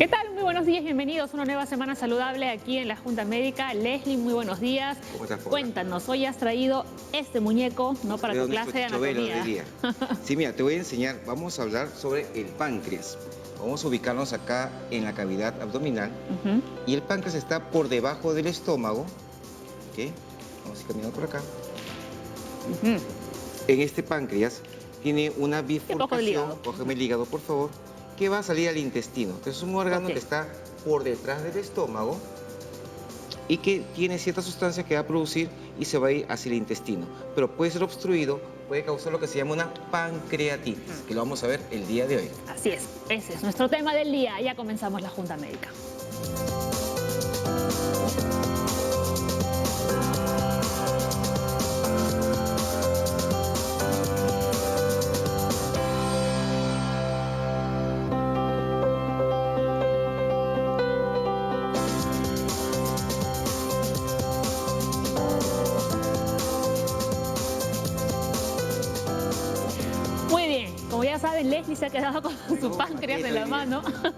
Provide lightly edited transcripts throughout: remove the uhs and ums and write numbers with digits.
¿Qué tal? Muy buenos días, bienvenidos a una nueva semana saludable aquí en la Junta Médica. Leslie, muy buenos días. ¿Cómo estás, Paola? Cuéntanos, hoy has traído este muñeco, ¿no? Para tu Nuestro clase de chovelo del anatomía. día. Sí, mira, te voy a enseñar, vamos a hablar sobre el páncreas. Vamos a ubicarnos acá en la cavidad abdominal Ujú, y el páncreas está por debajo del estómago. ¿Ok? Vamos a ir caminando por acá. ujú. En este páncreas tiene una Un poco del bifurcación, hígado. cógeme el hígado por favor, que va a salir al intestino. Entonces es un órgano Ok. que está por detrás del estómago y que tiene cierta sustancia que va a producir y se va a ir hacia el intestino. Pero puede ser obstruido, puede causar lo que se llama una pancreatitis, que lo vamos a ver el día de hoy. Así es, ese es nuestro tema del día. Ya comenzamos la Junta Médica. Muy bien, como ya saben, Leslie se ha quedado con su Tengo páncreas en la maqueta hoy mano,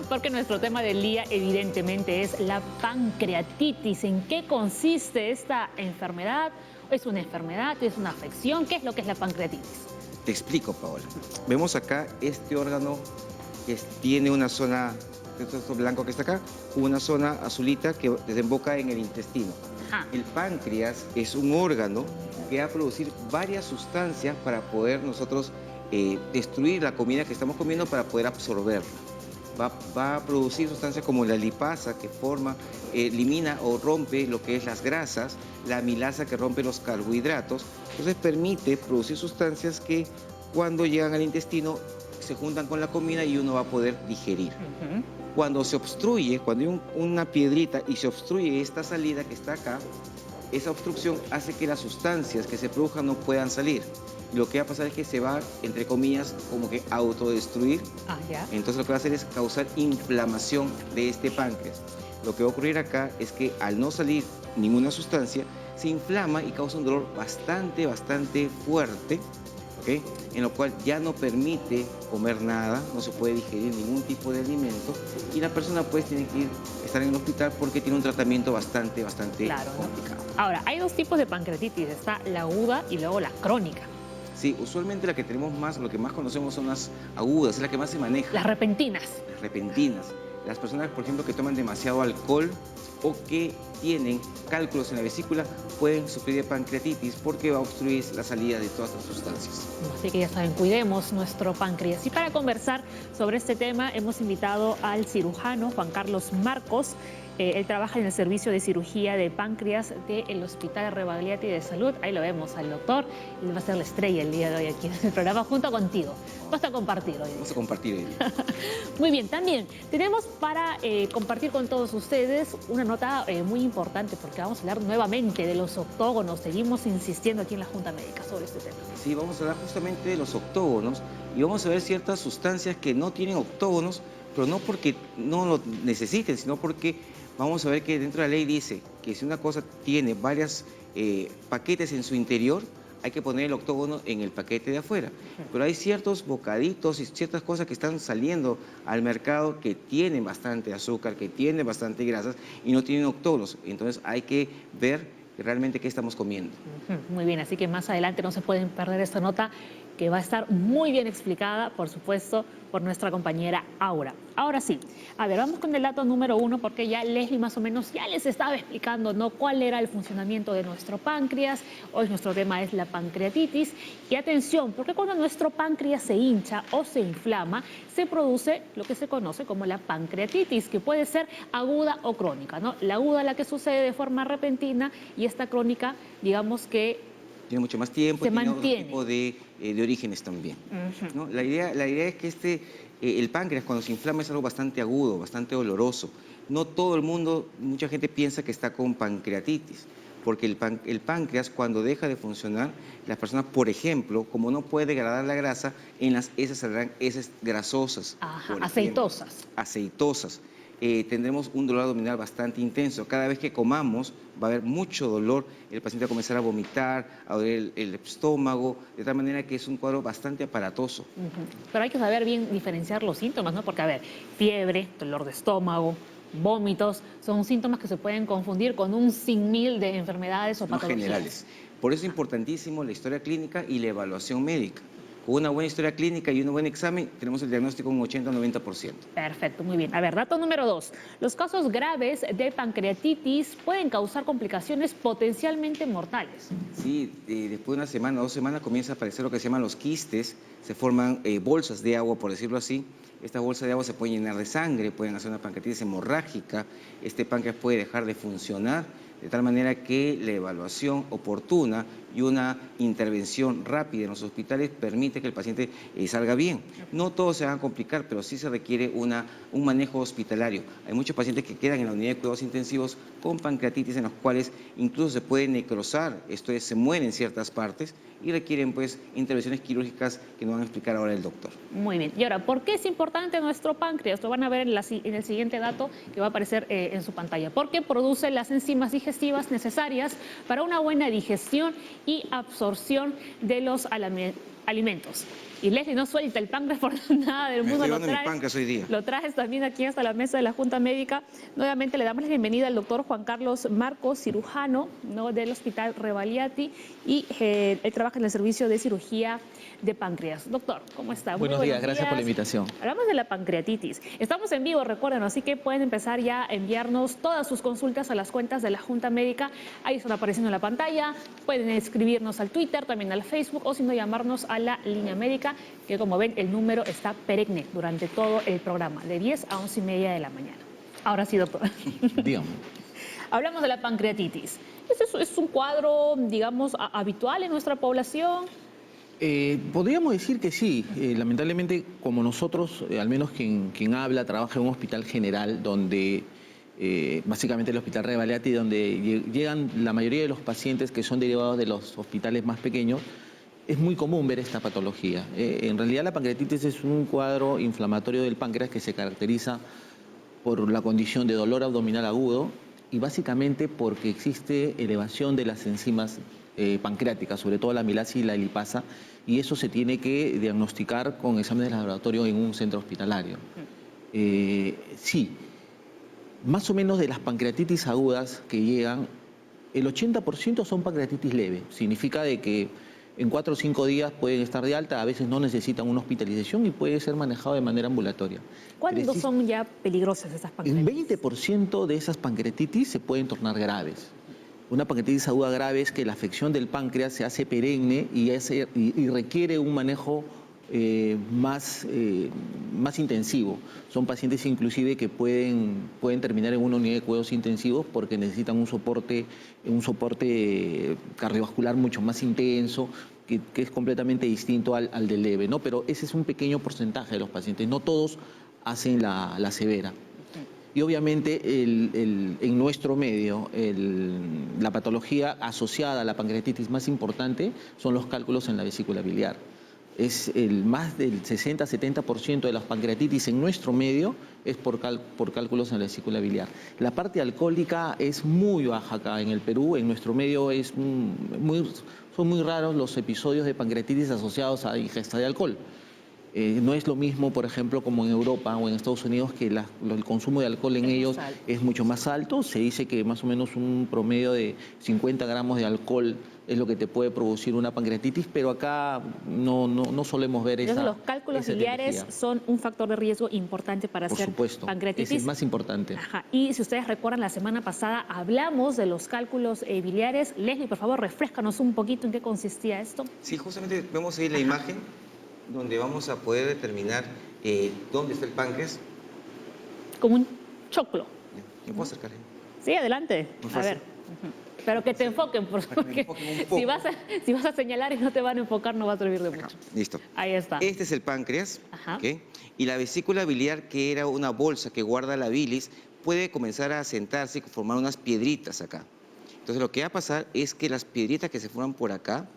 porque nuestro tema del día evidentemente es la pancreatitis. ¿En qué consiste esta enfermedad? ¿Es una enfermedad? ¿Es una afección? ¿Qué es lo que es la pancreatitis? Te explico, Paola. Vemos acá este órgano que tiene una zona, esto blanco que está acá, una zona azulita que desemboca en el intestino. Ajá. El páncreas es un órgano que va a producir varias sustancias para poder nosotros destruir la comida que estamos comiendo para poder absorberla. Va a producir sustancias como la lipasa que forma, elimina o rompe lo que es las grasas, la amilasa que rompe los carbohidratos. Entonces permite producir sustancias que cuando llegan al intestino se juntan con la comida y uno va a poder digerir. Ujú. Cuando se obstruye, cuando hay una piedrita y se obstruye esta salida que está acá, esa obstrucción hace que las sustancias que se produzcan no puedan salir. Y lo que va a pasar es que se va, entre comillas, como que autodestruir. Ah, ya. Entonces lo que va a hacer es causar inflamación de este páncreas. Lo que va a ocurrir acá es que al no salir ninguna sustancia, se inflama y causa un dolor bastante fuerte, ¿ok? En lo cual ya no permite comer nada, no se puede digerir ningún tipo de alimento y la persona pues tiene que estar en el hospital porque tiene un tratamiento bastante Claro, ¿no? complicado. Ahora, hay dos tipos de pancreatitis. Está la aguda y luego la crónica. Sí, usualmente la que tenemos más, lo que más conocemos son las agudas, es la que más se maneja. Las repentinas. Las repentinas. Las personas, por ejemplo, que toman demasiado alcohol o que tienen cálculos en la vesícula pueden sufrir de pancreatitis porque va a obstruir la salida de todas las sustancias. Así que ya saben, cuidemos nuestro páncreas. Y para conversar sobre este tema hemos invitado al cirujano Juan Carlos Marcos. Él trabaja en el servicio de cirugía de páncreas del Hospital Rebagliati de Salud. Ahí lo vemos al doctor. Él va a ser la estrella el día de hoy aquí en el programa junto contigo. Vas a compartir hoy. Vamos a compartir hoy. Muy bien, también tenemos para compartir con todos ustedes una nota muy importante porque vamos a hablar nuevamente de los octógonos. Seguimos insistiendo aquí en la Junta Médica sobre este tema. Sí, vamos a hablar justamente de los octógonos y vamos a ver ciertas sustancias que no tienen octógonos, pero no porque no lo necesiten, sino porque vamos a ver que dentro de la ley dice que si una cosa tiene varios paquetes en su interior, hay que poner el octógono en el paquete de afuera. Pero hay ciertos bocaditos y ciertas cosas que están saliendo al mercado que tienen bastante azúcar, que tienen bastante grasas y no tienen octógonos. Entonces hay que ver realmente qué estamos comiendo. Muy bien, así que más adelante no se pueden perder esta nota que va a estar muy bien explicada, por supuesto, por nuestra compañera Aura. Ahora sí, a ver, vamos con el dato número 1 porque ya Leslie más o menos ya les estaba explicando, ¿no?, cuál era el funcionamiento de nuestro páncreas. Hoy nuestro tema es la pancreatitis. Y atención, porque cuando nuestro páncreas se hincha o se inflama, se produce lo que se conoce como la pancreatitis, que puede ser aguda o crónica, ¿no? La aguda, la que sucede de forma repentina, y esta crónica, digamos que Tiene mucho más tiempo, se tiene otro mantiene. tipo de orígenes también, ¿no? La idea es que el páncreas cuando se inflama es algo bastante agudo, bastante doloroso. No todo el mundo, mucha gente piensa que está con pancreatitis, porque el páncreas cuando deja de funcionar, las personas, por ejemplo, como no puede degradar la grasa, en las heces saldrán heces grasosas. Ajá, por ejemplo, aceitosas. aceitosas. tendremos un dolor abdominal bastante intenso. Cada vez que comamos va a haber mucho dolor, el paciente va a comenzar a vomitar, a doler el estómago, de tal manera que es un cuadro bastante aparatoso. Pero hay que saber bien diferenciar los síntomas, ¿no? Porque, a ver, fiebre, dolor de estómago, vómitos, son síntomas que se pueden confundir con un sinfín de enfermedades o Más patologías. generales. Por eso es importantísimo la historia clínica y la evaluación médica. Con una buena historia clínica y un buen examen, tenemos el diagnóstico un 80-90%. Perfecto, muy bien. A ver, dato número 2. Los casos graves de pancreatitis pueden causar complicaciones potencialmente mortales. Sí, después de una semana o 2 semanas comienza a aparecer lo que se llaman los quistes, se forman bolsas de agua, por decirlo así. Estas bolsas de agua se pueden llenar de sangre, pueden hacer una pancreatitis hemorrágica, este páncreas puede dejar de funcionar, de tal manera que la evaluación oportuna y una intervención rápida en los hospitales permite que el paciente salga bien. No todos se van a complicar, pero sí se requiere un manejo hospitalario. Hay muchos pacientes que quedan en la unidad de cuidados intensivos con pancreatitis en los cuales incluso se puede necrosar, esto es, se mueren ciertas partes y requieren pues intervenciones quirúrgicas que nos van a explicar ahora el doctor. Muy bien. Y ahora, ¿por qué es importante nuestro páncreas? Lo van a ver en el siguiente dato que va a aparecer en su pantalla. Porque produce las enzimas digestivas necesarias para una buena digestión y absorción de los alimentos. Y Leslie no suelta el páncreas por nada del mundo. Me estoy llevando mi páncreas hoy día. Lo trajes también aquí hasta la mesa de la Junta Médica. Nuevamente le damos la bienvenida al doctor Juan Carlos Marcos, cirujano, ¿no?, del Hospital Revaliati, y él trabaja en el servicio de cirugía de páncreas. Doctor, ¿cómo está? Buenos días, gracias por la invitación. Hablamos de la pancreatitis. Estamos en vivo, recuerden, así que pueden empezar ya a enviarnos todas sus consultas a las cuentas de la Junta Médica. Ahí están apareciendo en la pantalla. Pueden escribirnos al Twitter, también al Facebook, o si no, llamarnos a la línea médica, que como ven, el número está perenne durante todo el programa, de 10 a 11:30 de la mañana. Ahora sí, doctor. Dígame. Hablamos de la pancreatitis. ¿Es un cuadro, digamos, habitual en nuestra población? Podríamos decir que sí. Lamentablemente, como nosotros, al menos quien habla, trabaja en un hospital general donde, básicamente el Hospital Revaliati, donde llegan la mayoría de los pacientes que son derivados de los hospitales más pequeños, es muy común ver esta patología. En realidad la pancreatitis es un cuadro inflamatorio del páncreas que se caracteriza por la condición de dolor abdominal agudo y básicamente porque existe elevación de las enzimas pancreáticas, sobre todo la amilasa y la lipasa, y eso se tiene que diagnosticar con exámenes de laboratorio en un centro hospitalario. Sí, más o menos de las pancreatitis agudas que llegan, el 80% son pancreatitis leve. Significa de que en 4 o 5 días pueden estar de alta, a veces no necesitan una hospitalización y puede ser manejado de manera ambulatoria. ¿Cuándo son ya peligrosas estas pancreatitis? Un 20% de esas pancreatitis se pueden tornar graves. Una pancreatitis aguda grave es que la afección del páncreas se hace perenne y requiere un manejo más intensivo. Son pacientes inclusive que pueden terminar en una unidad de cuidados intensivos porque necesitan un soporte cardiovascular mucho más intenso, que es completamente distinto al del leve, ¿no? Pero ese es un pequeño porcentaje de los pacientes, no todos hacen la severa. Y obviamente en nuestro medio la patología asociada a la pancreatitis más importante son los cálculos en la vesícula biliar. Es más del 60-70% de las pancreatitis en nuestro medio es por cálculos en la vesícula biliar. La parte alcohólica es muy baja acá en el Perú, en nuestro medio son muy raros los episodios de pancreatitis asociados a ingesta de alcohol. No es lo mismo, por ejemplo, como en Europa o en Estados Unidos, que el consumo de alcohol en ellos es mucho más alto. Se dice que más o menos un promedio de 50 gramos de alcohol es lo que te puede producir una pancreatitis, pero acá no solemos ver esa. Entonces los cálculos biliares son un factor de riesgo importante para hacer pancreatitis. Ese es más importante. Ajá. Y si ustedes recuerdan, la semana pasada hablamos de los cálculos biliares. Leslie, por favor, refréscanos un poquito en qué consistía esto. Sí, justamente vemos ahí la imagen donde vamos a poder determinar dónde está el páncreas. Como un choclo. ¿Me puedo acercar? Sí, adelante. A ver. Pero que te enfoquen, porque si vas a señalar y no te van a enfocar, no va a servir de mucho. Listo. Ahí está. Este es el páncreas. Ajá. ¿Okay? Y la vesícula biliar, que era una bolsa que guarda la bilis, puede comenzar a asentarse y formar unas piedritas acá. Entonces lo que va a pasar es que las piedritas que se forman por acá,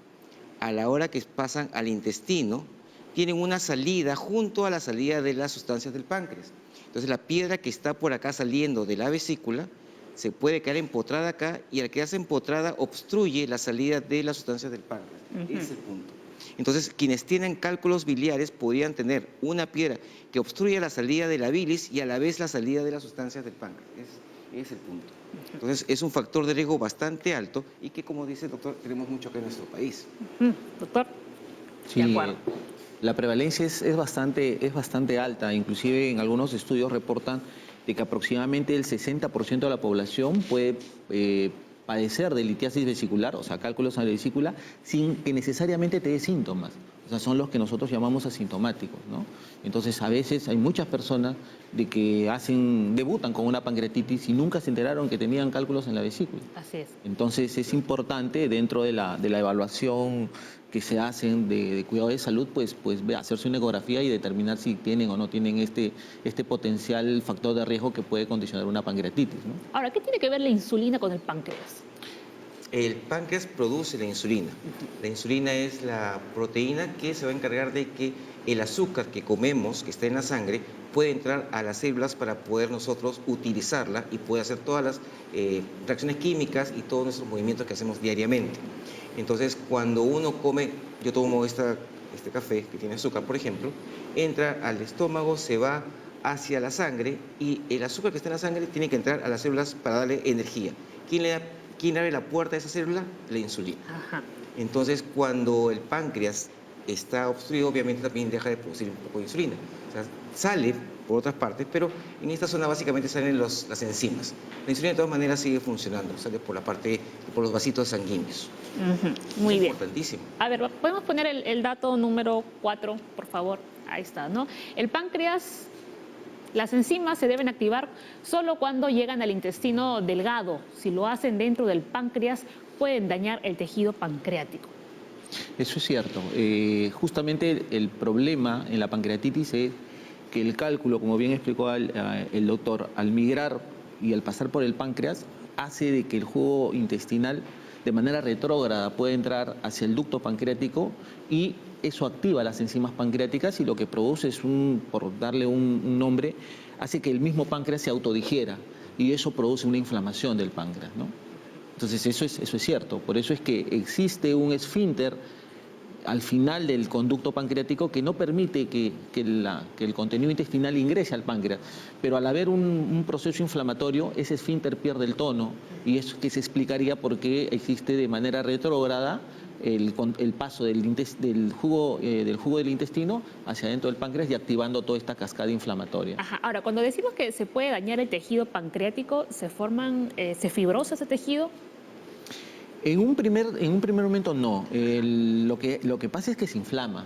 a la hora que pasan al intestino, tienen una salida junto a la salida de las sustancias del páncreas. Entonces la piedra que está por acá saliendo de la vesícula se puede quedar empotrada acá y al quedarse empotrada obstruye la salida de las sustancias del páncreas. Ese es el punto. Entonces, quienes tienen cálculos biliares podrían tener una piedra que obstruye la salida de la bilis y a la vez la salida de las sustancias del páncreas. Ese es el punto. Entonces, es un factor de riesgo bastante alto y que, como dice el doctor, tenemos mucho acá en nuestro país. Doctor, Sí, de acuerdo. la prevalencia es bastante alta, inclusive en algunos estudios reportan de que aproximadamente el 60% de la población puede padecer de litiasis vesicular, o sea, cálculos en la vesícula, sin que necesariamente te dé síntomas. O sea, son los que nosotros llamamos asintomáticos, ¿no? Entonces, a veces hay muchas personas de que debutan con una pancreatitis y nunca se enteraron que tenían cálculos en la vesícula. Así es. Entonces es importante dentro de la evaluación que se hacen de cuidado de salud, pues hacerse una ecografía y determinar si tienen o no tienen este potencial factor de riesgo que puede condicionar una pancreatitis, ¿no? Ahora, ¿qué tiene que ver la insulina con el páncreas? El páncreas produce la insulina. La insulina es la proteína que se va a encargar de que el azúcar que comemos, que está en la sangre, puede entrar a las células para poder nosotros utilizarla y poder hacer todas las reacciones químicas y todos nuestros movimientos que hacemos diariamente. Entonces, cuando uno come, yo tomo este café que tiene azúcar, por ejemplo, entra al estómago, se va hacia la sangre y el azúcar que está en la sangre tiene que entrar a las células para darle energía. ¿Quién abre la puerta de esa célula? La insulina. Ajá. Entonces, cuando el páncreas está obstruido, obviamente también deja de producir un poco de insulina. O sea, sale por otras partes, pero en esta zona básicamente salen las enzimas. La insulina de todas maneras sigue funcionando, sale por por los vasitos sanguíneos. Muy Es bien. importantísimo. A ver, ¿podemos poner el dato número 4, por favor? Ahí está, ¿no? El páncreas, las enzimas se deben activar solo cuando llegan al intestino delgado. Si lo hacen dentro del páncreas, pueden dañar el tejido pancreático. Eso es cierto. Justamente el problema en la pancreatitis es que el cálculo, como bien explicó el doctor, al migrar y al pasar por el páncreas, hace de que el jugo intestinal de manera retrógrada pueda entrar hacia el ducto pancreático y eso activa las enzimas pancreáticas y lo que produce es por darle un nombre, hace que el mismo páncreas se autodigiera y eso produce una inflamación del páncreas, ¿no? Entonces eso es cierto, por eso es que existe un esfínter al final del conducto pancreático que no permite que el contenido intestinal ingrese al páncreas, pero al haber un proceso inflamatorio, ese esfínter pierde el tono y es que se explicaría por qué existe de manera retrógrada el paso del jugo del intestino hacia adentro del páncreas y activando toda esta cascada inflamatoria. Ajá. Ahora, cuando decimos que se puede dañar el tejido pancreático, ¿se fibrosa ese tejido? En un primer momento no. Lo que pasa es que se inflama.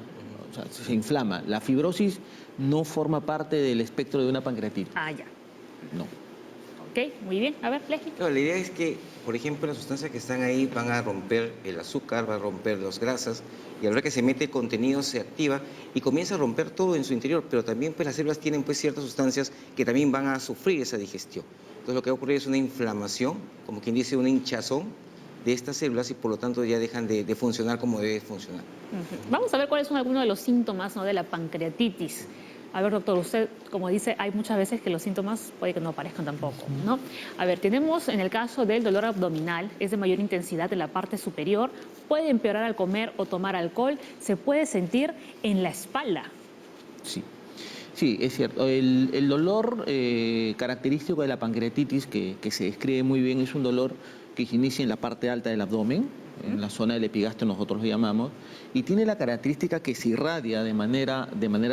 O sea, se inflama. La fibrosis no forma parte del espectro de una pancreatitis. Ah, ya. No. Ok, muy bien. A ver, Leslie. Claro, la idea es que, por ejemplo, las sustancias que están ahí van a romper el azúcar, van a romper las grasas, y a la hora que se mete el contenido se activa y comienza a romper todo en su interior, pero también pues las células tienen pues ciertas sustancias que también van a sufrir esa digestión. Entonces lo que va a ocurrir es una inflamación, como quien dice, una hinchazón de estas células y por lo tanto ya dejan de funcionar como debe funcionar. Vamos a ver cuáles son algunos de los síntomas, ¿no?, de la pancreatitis. A ver, doctor, usted, como dice, hay muchas veces que los síntomas puede que no aparezcan tampoco, ¿no? A ver, tenemos en el caso del dolor abdominal, es de mayor intensidad en la parte superior, puede empeorar al comer o tomar alcohol, se puede sentir en la espalda. Sí, es cierto. El dolor característico de la pancreatitis, que se describe muy bien, es un dolor que se inicia en la parte alta del abdomen, en la zona del epigastrio nosotros lo llamamos, y tiene la característica que se irradia de manera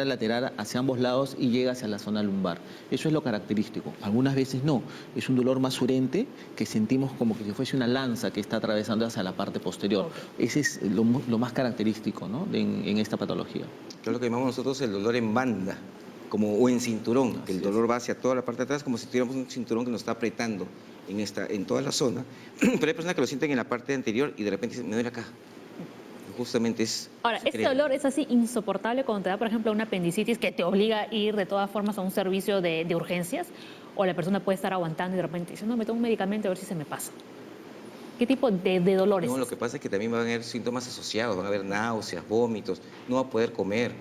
lateral hacia ambos lados y llega hacia la zona lumbar. Eso es lo característico. Algunas veces no, es un dolor más urente que sentimos como que si fuese una lanza que está atravesando hacia la parte posterior. Okay. Ese es lo más característico, ¿no?, en esta patología. Que es lo que llamamos nosotros el dolor en banda, o en cinturón, que el dolor va hacia toda la parte de atrás como si tuviéramos un cinturón que nos está apretando en toda la zona, pero hay personas que lo sienten en la parte anterior y de repente dicen, me duele acá. Justamente es... Ahora, ¿este dolor es así insoportable cuando te da, por ejemplo, una apendicitis que te obliga a ir de todas formas a un servicio de urgencias? ¿O la persona puede estar aguantando y de repente dice, no, me tomo un medicamento a ver si se me pasa? ¿Qué tipo de dolores? No, lo que pasa es que también van a haber síntomas asociados, van a haber náuseas, vómitos, no va a poder comer.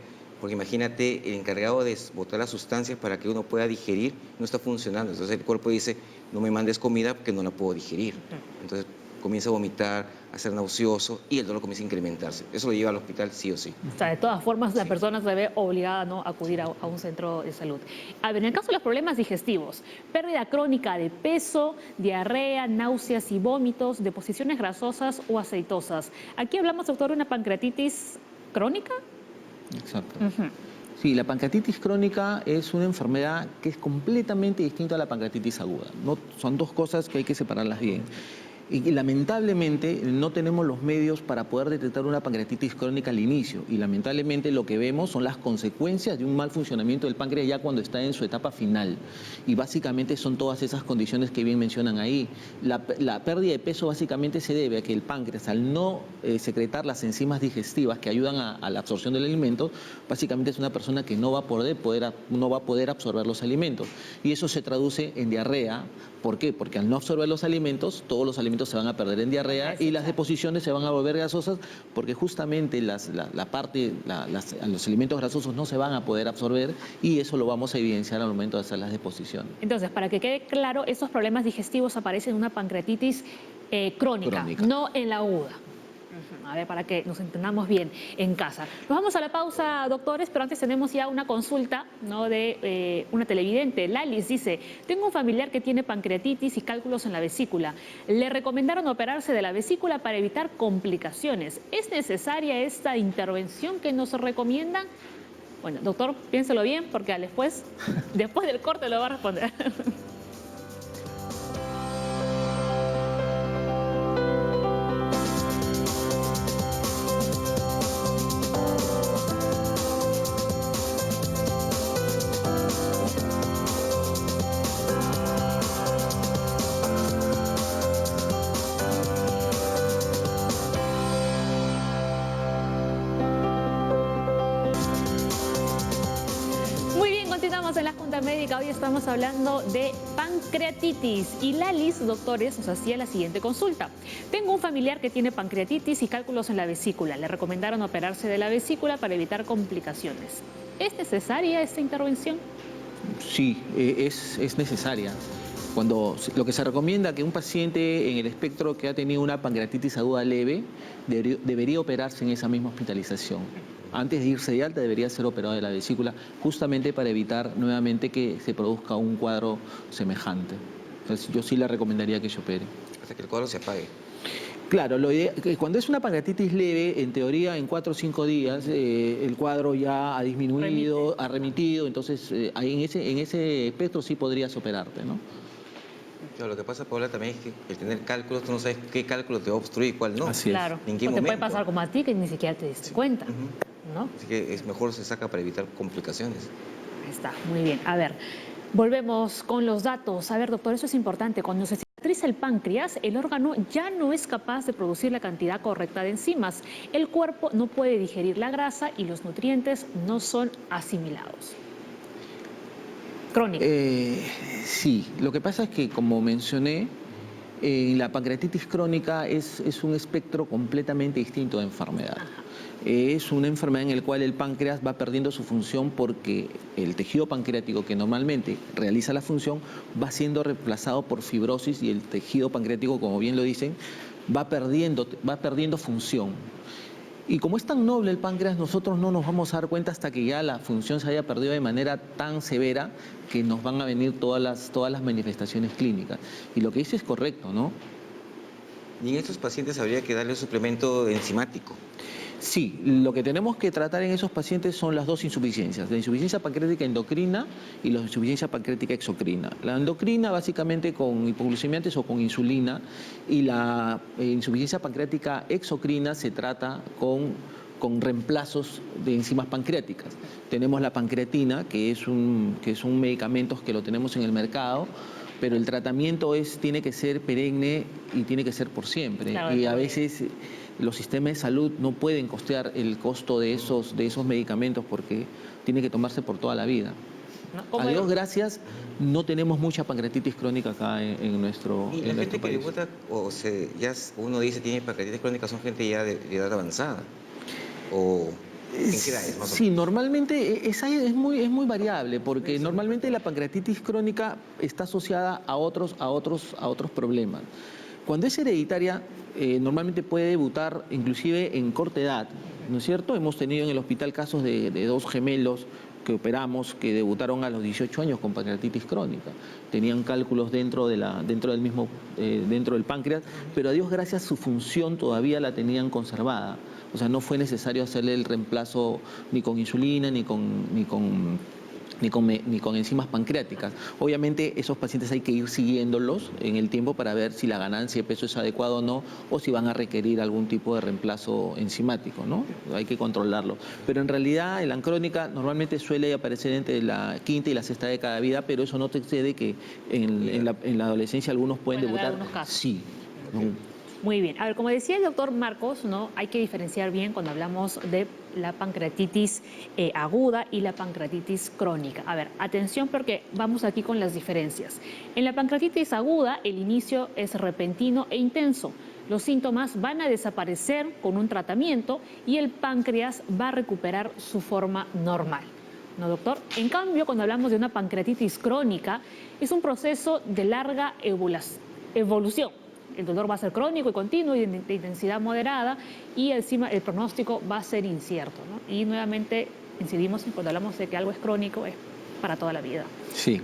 porque imagínate, el encargado de botar las sustancias para que uno pueda digerir no está funcionando. Entonces el cuerpo dice, no me mandes comida porque no la puedo digerir. Entonces comienza a vomitar, a ser nauseoso y el dolor comienza a incrementarse. Eso lo lleva al hospital sí o sí. O sea, de todas formas, la persona se ve obligada, ¿no?, a acudir a un centro de salud. A ver, en el caso de los problemas digestivos, pérdida crónica de peso, diarrea, náuseas y vómitos, deposiciones grasosas o aceitosas. Aquí hablamos, doctor, de una pancreatitis crónica. Exacto. Sí, la pancreatitis crónica es una enfermedad que es completamente distinta a la pancreatitis aguda. No, son dos cosas que hay que separarlas bien. Y lamentablemente no tenemos los medios para poder detectar una pancreatitis crónica al inicio. Y lamentablemente lo que vemos son las consecuencias de un mal funcionamiento del páncreas ya cuando está en su etapa final. Y básicamente son todas esas condiciones que bien mencionan ahí. La pérdida de peso básicamente se debe a que el páncreas, al no secretar las enzimas digestivas que ayudan a la absorción del alimento, básicamente es una persona que no va a poder absorber los alimentos. Y eso se traduce en diarrea. ¿Por qué? Porque al no absorber los alimentos, todos los alimentos se van a perder en diarrea y las deposiciones se van a volver gasosas porque justamente los alimentos grasosos no se van a poder absorber y eso lo vamos a evidenciar al momento de hacer las deposiciones. Entonces, para que quede claro, esos problemas digestivos aparecen en una pancreatitis crónica, no en la aguda. A ver, para que nos entendamos bien en casa. Nos vamos a la pausa, doctores, pero antes tenemos ya una consulta, ¿no?, de una televidente. Lalis dice, tengo un familiar que tiene pancreatitis y cálculos en la vesícula. Le recomendaron operarse de la vesícula para evitar complicaciones. ¿Es necesaria esta intervención que nos recomiendan? Bueno, doctor, piénselo bien porque después del corte lo va a responder. Continuamos en la Junta Médica. Hoy estamos hablando de pancreatitis y Lalis, doctores, nos hacía la siguiente consulta. Tengo un familiar que tiene pancreatitis y cálculos en la vesícula. Le recomendaron operarse de la vesícula para evitar complicaciones. ¿Es necesaria esta intervención? Sí, es necesaria. Lo que se recomienda que un paciente en el espectro que ha tenido una pancreatitis aguda leve debería operarse en esa misma hospitalización. Antes de irse de alta debería ser operado de la vesícula justamente para evitar nuevamente que se produzca un cuadro semejante. Entonces, yo sí le recomendaría que se opere. Hasta que el cuadro se apague. Claro, cuando es una pancreatitis leve, en teoría en 4 o 5 días el cuadro ya ha disminuido, ha remitido, entonces ahí en ese espectro sí podrías operarte, ¿no? Claro, lo que pasa, Paula, también es que el tener cálculos, tú no sabes qué cálculo te va a obstruir y cuál no. Así es. Claro, ¿En qué o te momento? puede pasar como a ti que ni siquiera te diste cuenta, ¿no? Así que es mejor se saca para evitar complicaciones. Ahí está, muy bien. A ver, volvemos con los datos. A ver, doctor, eso es importante. Cuando se cicatriza el páncreas, el órgano ya no es capaz de producir la cantidad correcta de enzimas. El cuerpo no puede digerir la grasa y los nutrientes no son asimilados. Crónica. Sí, lo que pasa es que, como mencioné, la pancreatitis crónica es un espectro completamente distinto de enfermedad. Es una enfermedad en la cual el páncreas va perdiendo su función porque el tejido pancreático que normalmente realiza la función va siendo reemplazado por fibrosis y el tejido pancreático, como bien lo dicen, va perdiendo función. Y como es tan noble el páncreas, nosotros no nos vamos a dar cuenta hasta que ya la función se haya perdido de manera tan severa que nos van a venir todas las manifestaciones clínicas. Y lo que dice es correcto, ¿no? Y en estos pacientes habría que darle un suplemento enzimático. Sí, lo que tenemos que tratar en esos pacientes son las dos insuficiencias, la insuficiencia pancreática endocrina y la insuficiencia pancreática exocrina. La endocrina básicamente con hipoglucemiantes o con insulina y la insuficiencia pancreática exocrina se trata con reemplazos de enzimas pancreáticas. Tenemos la pancreatina, que es un medicamento que lo tenemos en el mercado, pero el tratamiento tiene que ser perenne y tiene que ser por siempre. Claro, y a veces los sistemas de salud no pueden costear el costo de esos medicamentos porque tiene que tomarse por toda la vida. A Dios gracias, no tenemos mucha pancreatitis crónica acá en nuestro país. Y la gente que debuta, ya uno dice tiene pancreatitis crónica, son gente ya de edad avanzada. ¿En qué edades, más o Sí, normalmente es muy variable, porque normalmente la pancreatitis crónica está asociada a otros problemas. Cuando es hereditaria, normalmente puede debutar inclusive en corta edad, ¿no es cierto? Hemos tenido en el hospital casos de dos gemelos que operamos que debutaron a los 18 años con pancreatitis crónica. Tenían cálculos dentro del páncreas, pero a Dios gracias su función todavía la tenían conservada. O sea, no fue necesario hacerle el reemplazo ni con insulina ni con enzimas pancreáticas. Obviamente esos pacientes hay que ir siguiéndolos en el tiempo para ver si la ganancia de peso es adecuada o no, o si van a requerir algún tipo de reemplazo enzimático, ¿no? Hay que controlarlo. Pero en realidad en la crónica normalmente suele aparecer entre la quinta y la sexta década de vida, pero eso no te excede que en la adolescencia algunos pueden Pueden haber debutar. algunos casos. Sí. Muy bien. A ver, como decía el doctor Marcos, ¿no? Hay que diferenciar bien cuando hablamos de la pancreatitis aguda y la pancreatitis crónica. A ver, atención porque vamos aquí con las diferencias. En la pancreatitis aguda, el inicio es repentino e intenso. Los síntomas van a desaparecer con un tratamiento y el páncreas va a recuperar su forma normal. ¿No, doctor? En cambio, cuando hablamos de una pancreatitis crónica, es un proceso de larga evolución. El dolor va a ser crónico y continuo y de intensidad moderada y encima el pronóstico va a ser incierto, ¿no? Y nuevamente incidimos en cuando hablamos de que algo es crónico, es para toda la vida. Sí,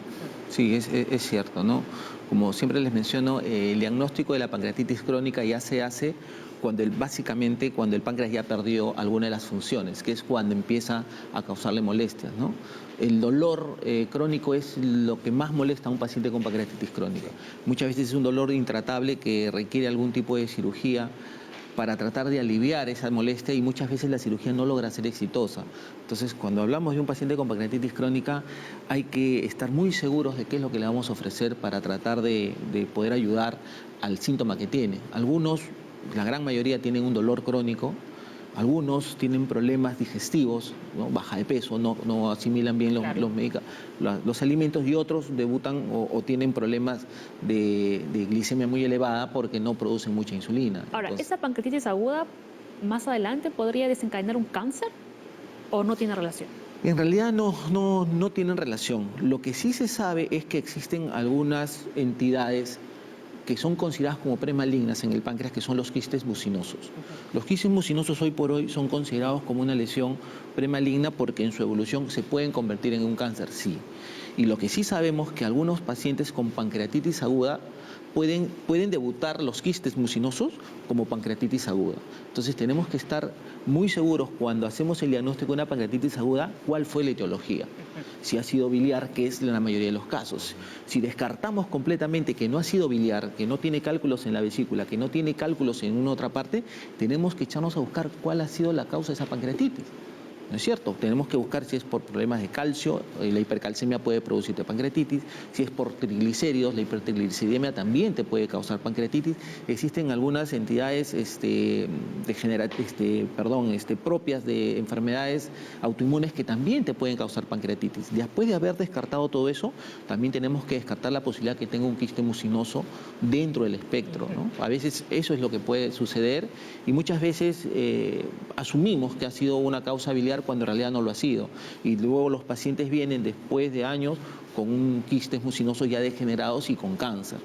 sí, es cierto, ¿no? Como siempre les menciono, el diagnóstico de la pancreatitis crónica ya se hace básicamente cuando el páncreas ya perdió alguna de las funciones, que es cuando empieza a causarle molestias, ¿no? El dolor crónico es lo que más molesta a un paciente con pancreatitis crónica. Muchas veces es un dolor intratable que requiere algún tipo de cirugía para tratar de aliviar esa molestia y muchas veces la cirugía no logra ser exitosa. Entonces, cuando hablamos de un paciente con pancreatitis crónica, hay que estar muy seguros de qué es lo que le vamos a ofrecer para tratar de poder ayudar al síntoma que tiene. Algunos, la gran mayoría, tienen un dolor crónico. Algunos tienen problemas digestivos, ¿no? Baja de peso, no asimilan bien los alimentos, y otros debutan o tienen problemas de glicemia muy elevada porque no producen mucha insulina. Ahora, Entonces, ¿esa pancreatitis aguda más adelante podría desencadenar un cáncer o no tiene relación? en realidad no tienen relación. Lo que sí se sabe es que existen algunas entidades que son consideradas como premalignas en el páncreas, que son los quistes mucinosos. Los quistes mucinosos hoy por hoy son considerados como una lesión premaligna porque en su evolución se pueden convertir en un cáncer, sí. Y lo que sí sabemos es que algunos pacientes con pancreatitis aguda pueden debutar los quistes mucinosos como pancreatitis aguda. Entonces tenemos que estar muy seguros cuando hacemos el diagnóstico de una pancreatitis aguda, cuál fue la etiología. Si ha sido biliar, que es la mayoría de los casos. Si descartamos completamente que no ha sido biliar, que no tiene cálculos en la vesícula, que no tiene cálculos en una otra parte, tenemos que echarnos a buscar cuál ha sido la causa de esa pancreatitis. ¿No es cierto? Tenemos que buscar si es por problemas de calcio, la hipercalcemia puede producirte pancreatitis, si es por triglicéridos, la hipertrigliceridemia también te puede causar pancreatitis. Existen algunas entidades propias de enfermedades autoinmunes que también te pueden causar pancreatitis. Después de haber descartado todo eso, también tenemos que descartar la posibilidad que tenga un quiste mucinoso dentro del espectro, ¿no? A veces eso es lo que puede suceder y muchas veces asumimos que ha sido una causa biliar cuando en realidad no lo ha sido. Y luego los pacientes vienen después de años con un quistes mucinosos ya degenerados y con cáncer.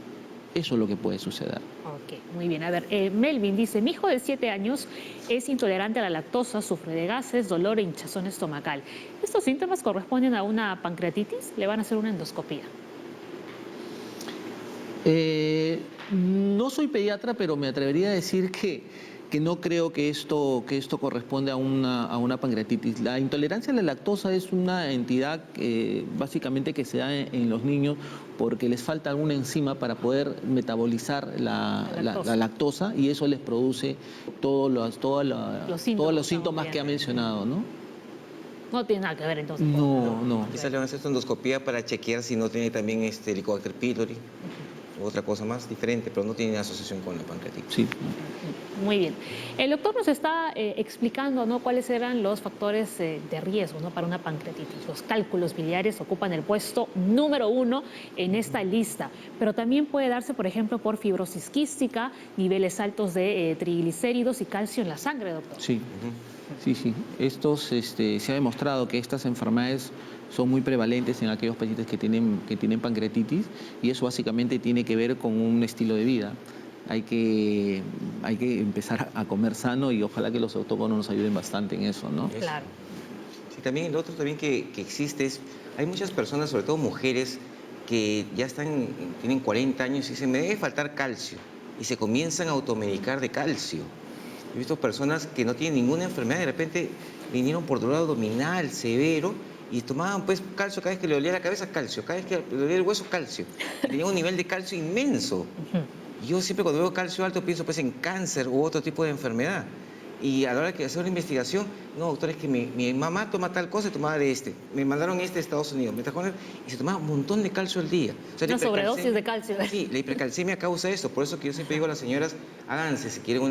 Eso es lo que puede suceder. Ok, muy bien. A ver, Melvin dice, mi hijo de 7 años es intolerante a la lactosa, sufre de gases, dolor e hinchazón estomacal. ¿Estos síntomas corresponden a una pancreatitis? Le van a hacer una endoscopía. No soy pediatra, pero me atrevería a decir que no creo que esto corresponde a una pancreatitis. La intolerancia a la lactosa es una entidad básicamente que se da en los niños porque les falta alguna enzima para poder metabolizar la lactosa y eso les produce todos los síntomas que ha mencionado, ¿no? No tiene nada que ver entonces. No. Quizás le van a hacer endoscopía para chequear si no tiene también Helicobacter pylori. Otra cosa más diferente, pero no tiene asociación con la pancreatitis. Sí. Muy bien. El doctor nos está explicando, ¿no?, cuáles eran los factores de riesgo, ¿no?, para una pancreatitis. Los cálculos biliares ocupan el puesto número 1 en esta lista, pero también puede darse, por ejemplo, por fibrosis quística, niveles altos de triglicéridos y calcio en la sangre, doctor. Sí. Sí. Se ha demostrado que estas enfermedades son muy prevalentes en aquellos pacientes que tienen pancreatitis, y eso básicamente tiene que ver con un estilo de vida. Hay que empezar a comer sano, y ojalá que los autóctonos nos ayuden bastante en eso, ¿no? Claro. Sí, también lo otro también que existe es, hay muchas personas, sobre todo mujeres, que ya tienen 40 años y dicen, me debe faltar calcio, y se comienzan a automedicar de calcio. He visto personas que no tienen ninguna enfermedad, de repente vinieron por dolor abdominal severo y tomaban pues calcio cada vez que le dolía la cabeza, calcio, cada vez que le dolía el hueso, calcio. Y tenían un nivel de calcio inmenso. Yo siempre cuando veo calcio alto pienso pues en cáncer u otro tipo de enfermedad. Y a la hora de hacer una investigación, no, doctor, es que mi mamá toma tal cosa y tomaba de este. Me mandaron este de Estados Unidos, y se tomaba un montón de calcio al día. O sea, Una sobredosis de calcio. Sí, la hipercalcemia causa esto. Por eso que yo siempre digo a las señoras, háganse si quieren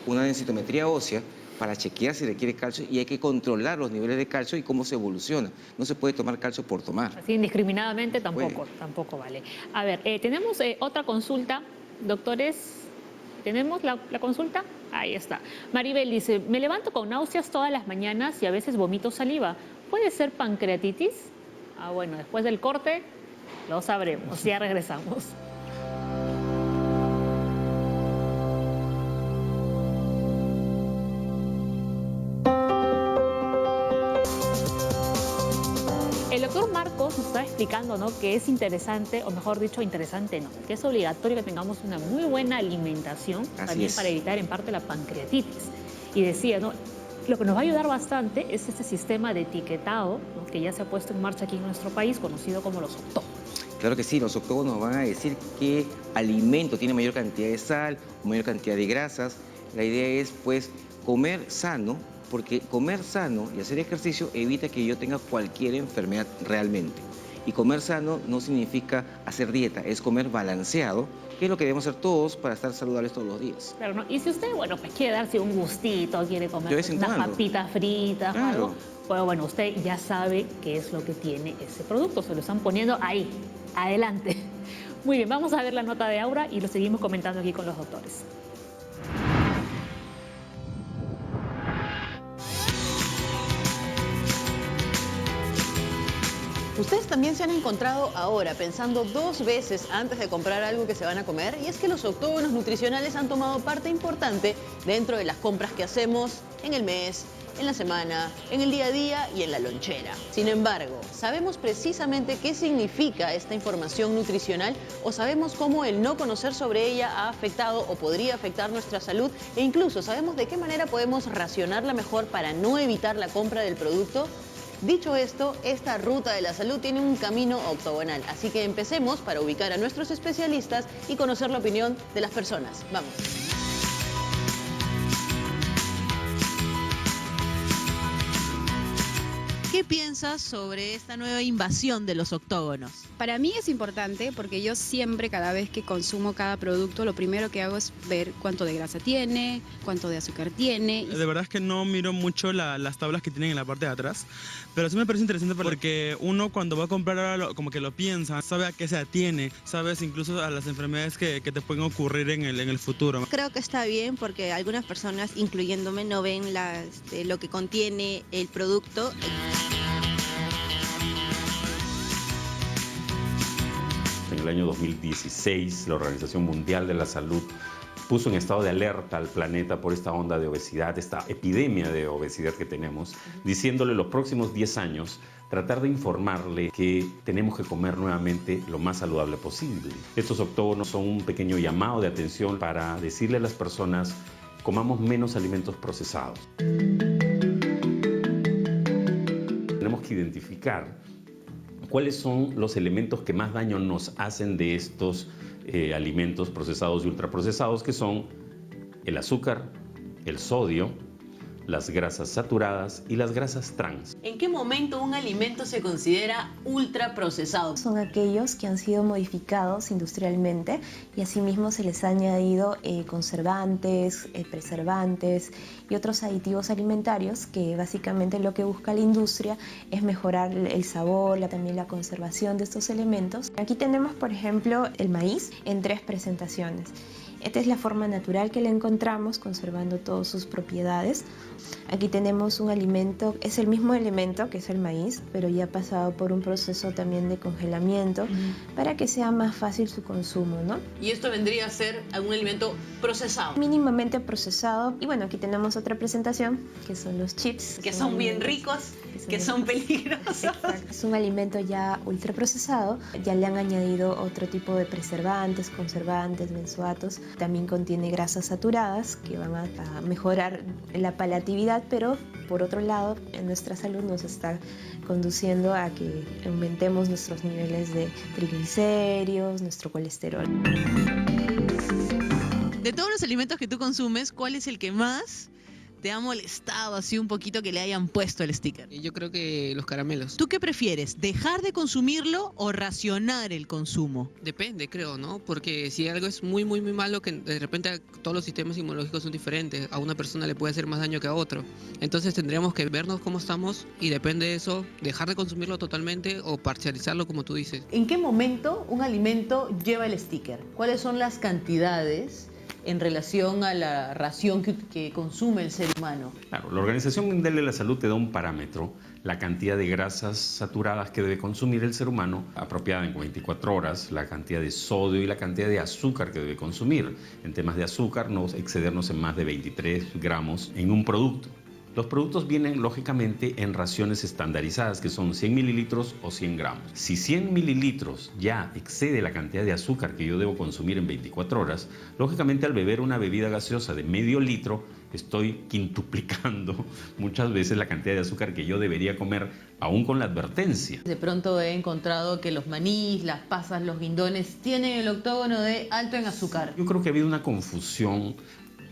una densitometría ósea para chequear si requiere calcio, y hay que controlar los niveles de calcio y cómo se evoluciona. No se puede tomar calcio por tomar. Así indiscriminadamente tampoco vale. A ver, tenemos otra consulta, doctores. ¿Tenemos la consulta? Ahí está. Maribel dice, me levanto con náuseas todas las mañanas y a veces vomito saliva. ¿Puede ser pancreatitis? Bueno, después del corte lo sabremos. Ya regresamos. El doctor Marcos nos está explicando, ¿no?, que es interesante, o mejor dicho, interesante no, que es obligatorio que tengamos una muy buena alimentación también para evitar en parte la pancreatitis. Y decía, ¿no?, lo que nos va a ayudar bastante es este sistema de etiquetado, ¿no?, que ya se ha puesto en marcha aquí en nuestro país, conocido como los octógonos. Claro que sí, los octógonos nos van a decir qué alimento tiene mayor cantidad de sal, mayor cantidad de grasas. La idea es, pues, comer sano, porque comer sano y hacer ejercicio evita que yo tenga cualquier enfermedad realmente. Y comer sano no significa hacer dieta, es comer balanceado, que es lo que debemos hacer todos para estar saludables todos los días. Claro, ¿no? Y si usted, bueno, pues quiere darse un gustito, quiere comer unas papitas fritas, claro, algo, pues bueno, usted ya sabe qué es lo que tiene ese producto, se lo están poniendo ahí, adelante. Muy bien, vamos a ver la nota de Aura y lo seguimos comentando aquí con los doctores. Ustedes también se han encontrado ahora pensando 2 veces antes de comprar algo que se van a comer, y es que los octógonos nutricionales han tomado parte importante dentro de las compras que hacemos en el mes, en la semana, en el día a día y en la lonchera. Sin embargo, ¿sabemos precisamente qué significa esta información nutricional, o sabemos cómo el no conocer sobre ella ha afectado o podría afectar nuestra salud, e incluso sabemos de qué manera podemos racionarla mejor para no evitar la compra del producto? Dicho esto, esta ruta de la salud tiene un camino octogonal, así que empecemos para ubicar a nuestros especialistas y conocer la opinión de las personas. Vamos. ¿Qué piensas sobre esta nueva invasión de los octógonos? Para mí es importante porque yo siempre, cada vez que consumo cada producto, lo primero que hago es ver cuánto de grasa tiene, cuánto de azúcar tiene. De verdad es que no miro mucho las tablas que tienen en la parte de atrás, pero sí me parece interesante porque uno cuando va a comprar ahora como que lo piensa, sabe a qué se atiene, sabes incluso a las enfermedades que te pueden ocurrir en el futuro. Creo que está bien porque algunas personas, incluyéndome, no ven lo que contiene el producto. En el año 2016, la Organización Mundial de la Salud puso en estado de alerta al planeta por esta onda de obesidad, esta epidemia de obesidad que tenemos, diciéndole los próximos 10 años, tratar de informarle que tenemos que comer nuevamente lo más saludable posible. Estos octógonos son un pequeño llamado de atención para decirle a las personas, comamos menos alimentos procesados. Tenemos que identificar cuáles son los elementos que más daño nos hacen de estos alimentos procesados y ultraprocesados, que son el azúcar, el sodio, las grasas saturadas y las grasas trans. ¿En qué momento un alimento se considera ultraprocesado? Son aquellos que han sido modificados industrialmente y asimismo se les ha añadido conservantes, preservantes y otros aditivos alimentarios, que básicamente lo que busca la industria es mejorar el sabor, también la conservación de estos elementos. Aquí tenemos, por ejemplo, el maíz en 3 presentaciones. Esta es la forma natural que le encontramos, conservando todas sus propiedades. Aquí tenemos un alimento, es el mismo elemento que es el maíz, pero ya ha pasado por un proceso también de congelamiento para que sea más fácil su consumo, ¿no? Y esto vendría a ser algún alimento procesado. Mínimamente procesado. Y bueno, aquí tenemos otra presentación, que son los chips. Que son bien ricos, que son peligrosos. Exacto. Es un alimento ya ultraprocesado, ya le han añadido otro tipo de preservantes, conservantes, benzoatos. También contiene grasas saturadas que van a mejorar la palatabilidad, pero por otro lado, en nuestra salud nos está conduciendo a que aumentemos nuestros niveles de triglicéridos, nuestro colesterol. De todos los alimentos que tú consumes, ¿cuál es el que más te ha molestado así un poquito que le hayan puesto el sticker? Yo creo que los caramelos. ¿Tú qué prefieres? ¿Dejar de consumirlo o racionar el consumo? Depende, creo, ¿no? Porque si algo es muy malo, que de repente todos los sistemas inmunológicos son diferentes, a una persona le puede hacer más daño que a otro. Entonces tendríamos que vernos cómo estamos y depende de eso, dejar de consumirlo totalmente o parcializarlo como tú dices. ¿En qué momento un alimento lleva el sticker? ¿Cuáles son las cantidades en relación a la ración que consume el ser humano? Claro, la Organización Mundial de la Salud te da un parámetro, la cantidad de grasas saturadas que debe consumir el ser humano, apropiada en 24 horas, la cantidad de sodio y la cantidad de azúcar que debe consumir. En temas de azúcar, no excedernos en más de 23 gramos en un producto. Los productos vienen, lógicamente, en raciones estandarizadas, que son 100 mililitros o 100 gramos. Si 100 mililitros ya excede la cantidad de azúcar que yo debo consumir en 24 horas, lógicamente, al beber una bebida gaseosa de medio litro, estoy quintuplicando muchas veces la cantidad de azúcar que yo debería comer, aún con la advertencia. De pronto he encontrado que los manís, las pasas, los guindones tienen el octógono de alto en azúcar. Yo creo que ha habido una confusión,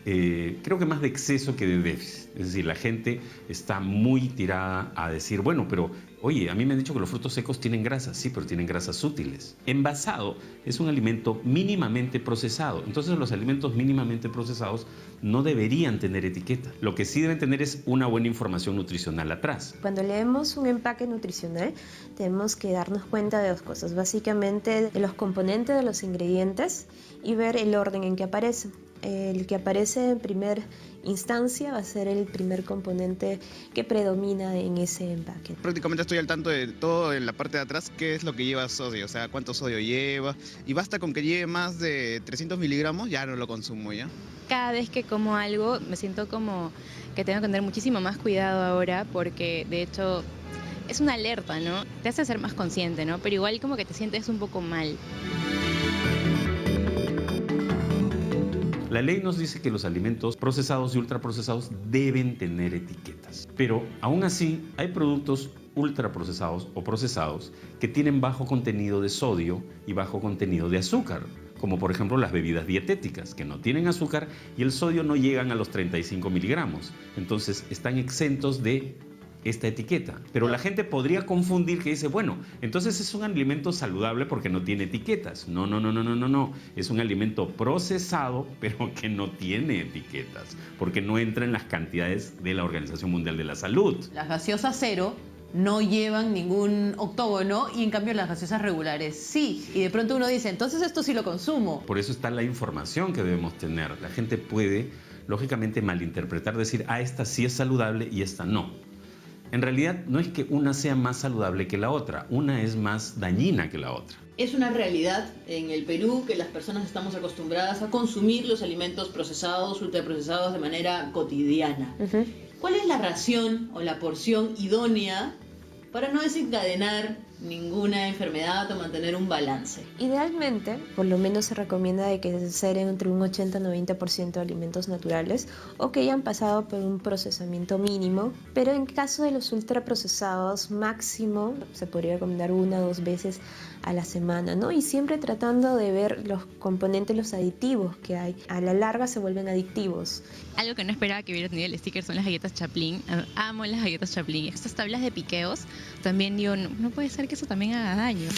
creo que más de exceso que de déficit. Es decir, la gente está muy tirada a decir, bueno, pero oye, a mí me han dicho que los frutos secos tienen grasas. Sí, pero tienen grasas útiles. Envasado es un alimento mínimamente procesado. Entonces los alimentos mínimamente procesados no deberían tener etiqueta. Lo que sí deben tener es una buena información nutricional atrás. Cuando leemos un empaque nutricional, tenemos que darnos cuenta de dos cosas. Básicamente de los componentes de los ingredientes y ver el orden en que aparecen. El que aparece en primera instancia va a ser el primer componente que predomina en ese empaque. Prácticamente estoy al tanto de todo en la parte de atrás, qué es lo que lleva sodio, o sea, cuánto sodio lleva, y basta con que lleve más de 300 miligramos, ya no lo consumo ya. Cada vez que como algo me siento como que tengo que tener muchísimo más cuidado ahora, porque de hecho es una alerta, ¿no? Te hace ser más consciente, ¿no? Pero igual como que te sientes un poco mal. La ley nos dice que los alimentos procesados y ultraprocesados deben tener etiquetas. Pero aún así hay productos ultraprocesados o procesados que tienen bajo contenido de sodio y bajo contenido de azúcar, como por ejemplo las bebidas dietéticas, que no tienen azúcar y el sodio no llegan a los 35 miligramos. Entonces están exentos de esta etiqueta. Pero la gente podría confundir que dice, bueno, entonces es un alimento saludable porque no tiene etiquetas. No. Es un alimento procesado, pero que no tiene etiquetas, porque no entra en las cantidades de la Organización Mundial de la Salud. Las gaseosas cero no llevan ningún octógono y en cambio las gaseosas regulares sí. Y de pronto uno dice, entonces esto sí lo consumo. Por eso está la información que debemos tener. La gente puede, lógicamente, malinterpretar, decir, esta sí es saludable y esta no. En realidad no es que una sea más saludable que la otra, una es más dañina que la otra. Es una realidad en el Perú que las personas estamos acostumbradas a consumir los alimentos procesados, ultraprocesados de manera cotidiana. ¿Cuál es la ración o la porción idónea para no desencadenar ninguna enfermedad o mantener un balance? Idealmente, por lo menos se recomienda de que ser entre un 80-90% de alimentos naturales o que hayan pasado por un procesamiento mínimo, pero en caso de los ultraprocesados, máximo se podría recomendar 1 o 2 veces a la semana, ¿no? Y siempre tratando de ver los componentes, los aditivos que hay. A la larga se vuelven adictivos. Algo que no esperaba que hubiera tenido el sticker son las galletas Chaplin. Amo las galletas Chaplin. Estas tablas de piqueos, también digo, no puede ser que eso también haga daño.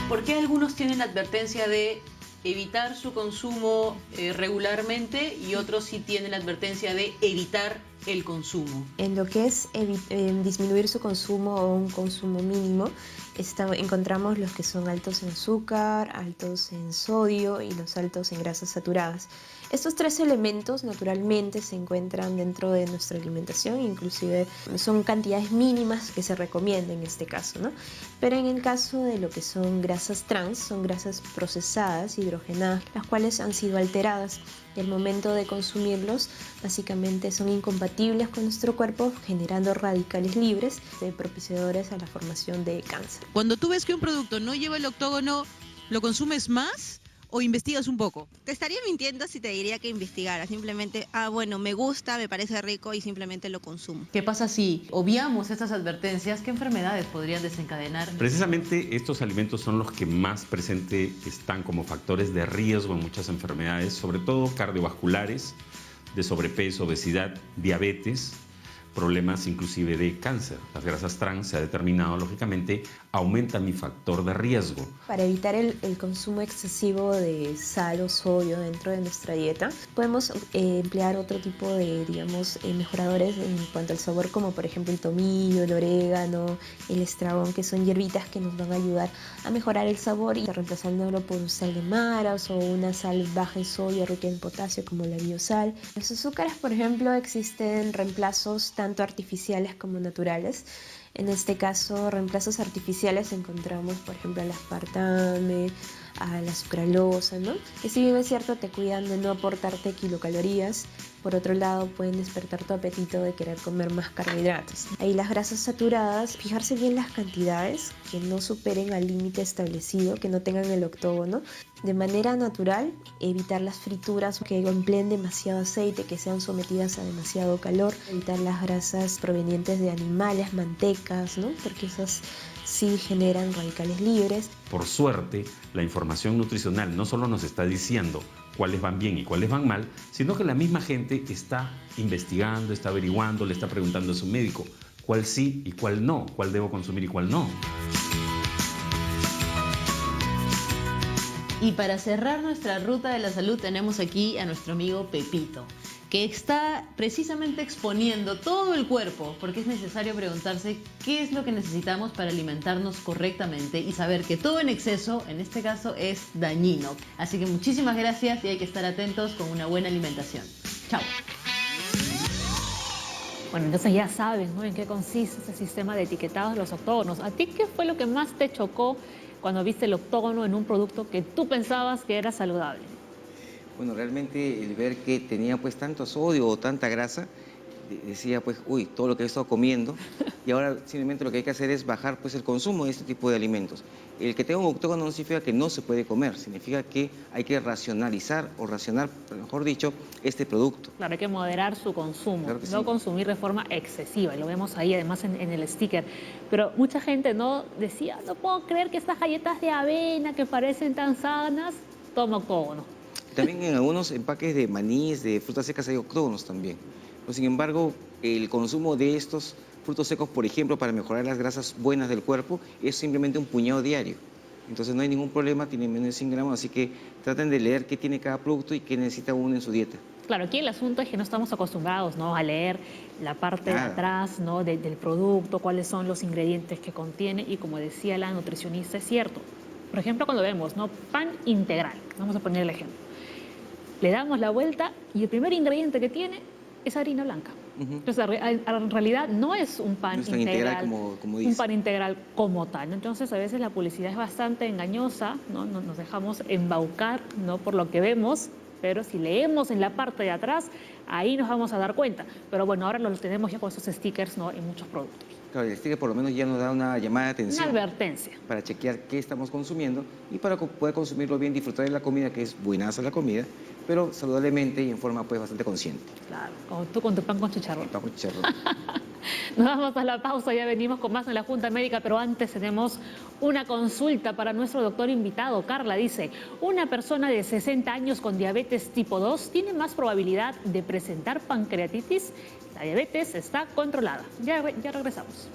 ¿Por qué algunos tienen la advertencia de evitar su consumo regularmente y otros sí tienen la advertencia de evitar el consumo? En lo que es disminuir su consumo o un consumo mínimo, encontramos los que son altos en azúcar, altos en sodio y los altos en grasas saturadas. Estos tres elementos naturalmente se encuentran dentro de nuestra alimentación, inclusive son cantidades mínimas que se recomiendan en este caso, ¿no? Pero en el caso de lo que son grasas trans, son grasas procesadas, hidrogenadas, las cuales han sido alteradas y al momento de consumirlos básicamente son incompatibles con nuestro cuerpo, generando radicales libres propiciadores a la formación de cáncer. Cuando tú ves que un producto no lleva el octógono, ¿lo consumes más o investigas un poco? Te estaría mintiendo si te diría que investigara. Simplemente, bueno, me gusta, me parece rico y simplemente lo consumo. ¿Qué pasa si obviamos estas advertencias? ¿Qué enfermedades podrían desencadenar? Precisamente estos alimentos son los que más presente están como factores de riesgo en muchas enfermedades, sobre todo cardiovasculares, de sobrepeso, obesidad, diabetes, problemas inclusive de cáncer. Las grasas trans, se ha determinado, lógicamente, aumentan mi factor de riesgo. Para evitar el consumo excesivo de sal o sodio dentro de nuestra dieta, podemos emplear otro tipo de, mejoradores en cuanto al sabor, como por ejemplo el tomillo, el orégano, el estragón, que son hierbitas que nos van a ayudar a mejorar el sabor y reemplazándolo por un sal de maras o una sal baja en sodio, rica en potasio, como la biosal. Los azúcares, por ejemplo, existen reemplazos tanto artificiales como naturales. En este caso, reemplazos artificiales encontramos, por ejemplo, al aspartame, a la sucralosa, ¿no? Que si bien es cierto, te cuidan de no aportarte kilocalorías, por otro lado pueden despertar tu apetito de querer comer más carbohidratos. Ahí las grasas saturadas, fijarse bien las cantidades, que no superen al límite establecido, que no tengan el octógono. De manera natural, evitar las frituras que empleen demasiado aceite, que sean sometidas a demasiado calor. Evitar las grasas provenientes de animales, mantecas, ¿no? Porque esas sí generan radicales libres. Por suerte, la información nutricional no solo nos está diciendo cuáles van bien y cuáles van mal, sino que la misma gente está investigando, está averiguando, le está preguntando a su médico cuál sí y cuál no, cuál debo consumir y cuál no. Y para cerrar nuestra ruta de la salud tenemos aquí a nuestro amigo Pepito, que está precisamente exponiendo todo el cuerpo, porque es necesario preguntarse qué es lo que necesitamos para alimentarnos correctamente y saber que todo en exceso, en este caso, es dañino. Así que muchísimas gracias y hay que estar atentos con una buena alimentación. Chao. Bueno, entonces ya saben, ¿no?, en qué consiste este sistema de etiquetados de los octógonos. ¿A ti qué fue lo que más te chocó cuando viste el octógono en un producto que tú pensabas que era saludable? Bueno, realmente el ver que tenía pues tanto sodio o tanta grasa, decía pues, uy, todo lo que he estado comiendo, y ahora simplemente lo que hay que hacer es bajar pues el consumo de este tipo de alimentos. El que tenga un octógono no significa que no se puede comer, significa que hay que racionalizar o racionar, mejor dicho, este producto. Claro, hay que moderar su consumo, Claro que no sí. consumir de forma excesiva, y lo vemos ahí además en el sticker. Pero mucha gente no decía, no puedo creer que estas galletas de avena que parecen tan sanas, toma octógono. También en algunos empaques de manís, de frutas secas, hay octógonos también. Pero, sin embargo, el consumo de estos frutos secos, por ejemplo, para mejorar las grasas buenas del cuerpo, es simplemente un puñado diario. Entonces no hay ningún problema, tiene menos de 100 gramos, así que traten de leer qué tiene cada producto y qué necesita uno en su dieta. Claro, aquí el asunto es que no estamos acostumbrados, ¿no?, a leer la parte de atrás, ¿no?, del producto, cuáles son los ingredientes que contiene, y como decía la nutricionista, es cierto. Por ejemplo, cuando vemos, ¿no?, pan integral, vamos a poner el ejemplo. Le damos la vuelta y el primer ingrediente que tiene es harina blanca. Entonces, en realidad no es un pan No es tan integral como dice. un pan integral como tal, ¿no? Entonces, a veces la publicidad es bastante engañosa, ¿no? Nos dejamos embaucar, ¿no?, por lo que vemos, pero si leemos en la parte de atrás, ahí nos vamos a dar cuenta. Pero bueno, ahora lo tenemos ya con esos stickers, ¿no?, en muchos productos. Claro, el sticker por lo menos ya nos da una llamada de atención. Una advertencia. Para chequear qué estamos consumiendo y para poder consumirlo bien, disfrutar de la comida, que es buenaza la comida, pero saludablemente y en forma pues bastante consciente. Claro, como tú con tu pan con chicharrón. Pan con chicharrón. Nos vamos a la pausa, ya venimos con más en la Junta Médica, pero antes tenemos una consulta para nuestro doctor invitado. Carla dice, una persona de 60 años con diabetes tipo 2 tiene más probabilidad de presentar pancreatitis. La diabetes está controlada. Ya regresamos.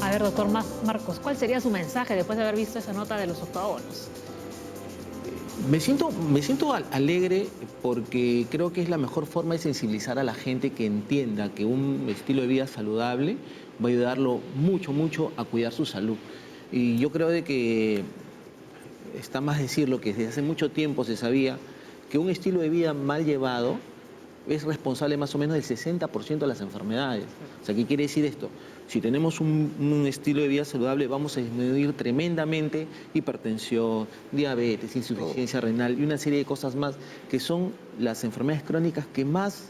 A ver, doctor Marcos, ¿cuál sería su mensaje después de haber visto esa nota de los octógonos? Me siento alegre porque creo que es la mejor forma de sensibilizar a la gente que entienda que un estilo de vida saludable va a ayudarlo mucho, mucho a cuidar su salud. Y yo creo de que está más decirlo que desde hace mucho tiempo se sabía que un estilo de vida mal llevado es responsable más o menos del 60% de las enfermedades. O sea, ¿qué quiere decir esto? Si tenemos un estilo de vida saludable, vamos a disminuir tremendamente hipertensión, diabetes, insuficiencia renal y una serie de cosas más que son las enfermedades crónicas que más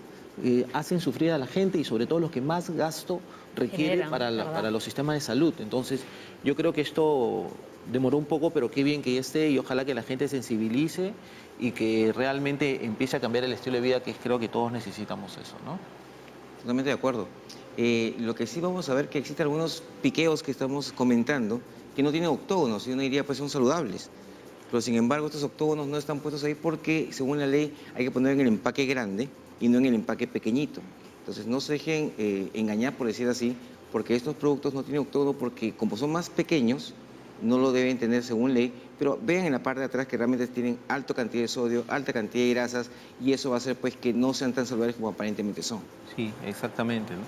hacen sufrir a la gente y sobre todo los que más gasto requiere para los sistemas de salud. Entonces, yo creo que esto demoró un poco, pero qué bien que ya esté y ojalá que la gente se sensibilice y que realmente empiece a cambiar el estilo de vida, que creo que todos necesitamos eso, ¿no? Totalmente de acuerdo. Lo que sí vamos a ver que existen algunos piqueos que estamos comentando que no tienen octógonos y uno diría pues son saludables. Pero sin embargo estos octógonos no están puestos ahí porque según la ley hay que poner en el empaque grande y no en el empaque pequeñito. Entonces no se dejen engañar, por decir así, porque estos productos no tienen octógono porque como son más pequeños no lo deben tener según ley, pero vean en la parte de atrás que realmente tienen alta cantidad de sodio, alta cantidad de grasas y eso va a hacer pues que no sean tan saludables como aparentemente son. Sí, exactamente, ¿no?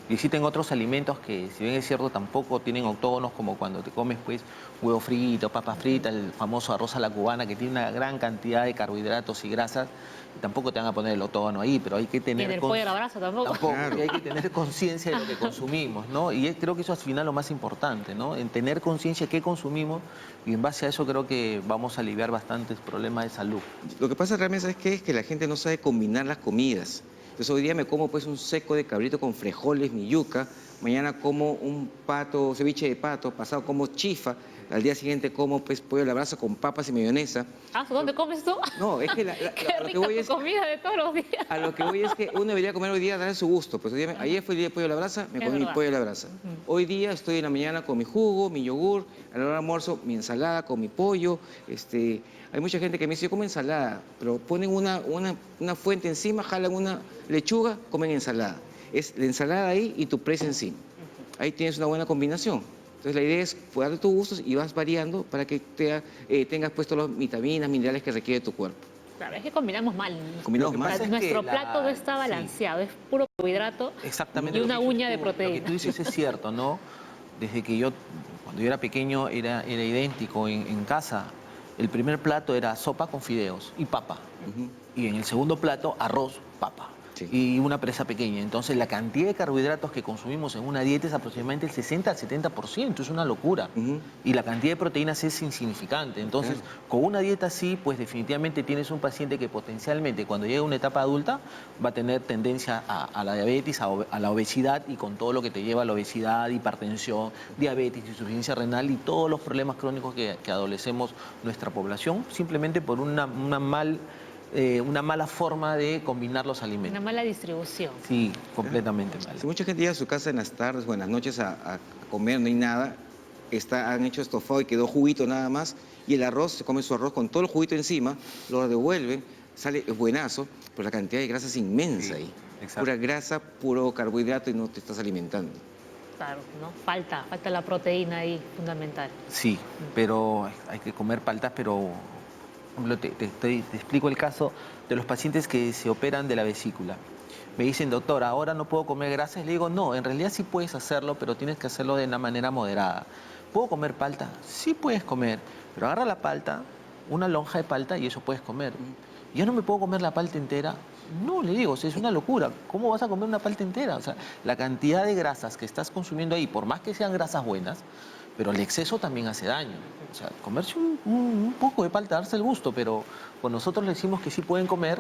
Y existen otros alimentos que, si bien es cierto, tampoco tienen octógonos, como cuando te comes pues huevo frito, papas fritas, el famoso arroz a la cubana, que tiene una gran cantidad de carbohidratos y grasas, y tampoco te van a poner el octógono ahí, pero hay que tener... Ni del pollo a la brasa tampoco. Tampoco, y hay que tener conciencia de lo que consumimos, ¿no? Y creo que eso es al final lo más importante, ¿no? En tener conciencia de qué consumimos y en base a eso creo que vamos a aliviar bastantes problemas de salud. Lo que pasa realmente, ¿sabes qué? Es que la gente no sabe combinar las comidas. Entonces hoy día me como pues un seco de cabrito con frijoles, mi yuca, mañana como un pato, ceviche de pato, pasado como chifa, al día siguiente como pues pollo a la brasa con papas y mayonesa. Ah, ¿dónde comes tú? No, es que Qué a lo que rica voy tu es... comida de todos los días. A lo que voy es que uno debería comer hoy día, darle su gusto. Pues ayer fue el día de pollo a la brasa, me comí mi pollo a la brasa. Hoy día estoy en la mañana con mi jugo, mi yogur, a la hora del almuerzo mi ensalada con mi pollo. Hay mucha gente que me dice, yo como ensalada, pero ponen una fuente encima, jalan una lechuga, comen ensalada. Es la ensalada ahí y tu presa encima. Ahí tienes una buena combinación. Entonces la idea es darle tus gustos y vas variando para que tengas puesto las vitaminas, minerales que requiere tu cuerpo. Claro, es que combinamos mal. Combinamos mal. Nuestro plato no está balanceado, es puro carbohidrato y una uña de proteína. Lo que tú dices es cierto, ¿no? Desde que cuando yo era pequeño, era idéntico en casa. El primer plato era sopa con fideos y papa. Y en el segundo plato, arroz, papa. Sí. Y una presa pequeña. Entonces, la cantidad de carbohidratos que consumimos en una dieta es aproximadamente el 60 al 70%. Es una locura. Y la cantidad de proteínas es insignificante. Entonces, con una dieta así, pues definitivamente tienes un paciente que potencialmente, cuando llegue a una etapa adulta, va a tener tendencia a la diabetes, a la obesidad, y con todo lo que te lleva a la obesidad, hipertensión, diabetes, insuficiencia renal y todos los problemas crónicos que adolecemos nuestra población, simplemente por una mala forma de combinar los alimentos. Una mala distribución. Sí, completamente mal. Si mucha gente llega a su casa en las tardes o en las noches a comer, no hay nada, han hecho estofado y quedó juguito nada más, y el arroz, se come su arroz con todo el juguito encima, lo devuelven, sale buenazo, pero la cantidad de grasa es inmensa ahí. Exacto. Pura grasa, puro carbohidrato y no te estás alimentando. Claro, ¿no? Falta la proteína ahí, fundamental. Sí, pero hay que comer paltas, pero... Te explico el caso de los pacientes que se operan de la vesícula. Me dicen, doctor, ahora no puedo comer grasas. Le digo, no, en realidad sí puedes hacerlo, pero tienes que hacerlo de una manera moderada. ¿Puedo comer palta? Sí puedes comer, pero agarra la palta, una lonja de palta y eso puedes comer. ¿Yo no me puedo comer la palta entera? No, le digo, es una locura. ¿Cómo vas a comer una palta entera? O sea, la cantidad de grasas que estás consumiendo ahí, por más que sean grasas buenas, pero el exceso también hace daño. O sea, comerse un poco de palta, darse el gusto, pero cuando nosotros le decimos que sí pueden comer,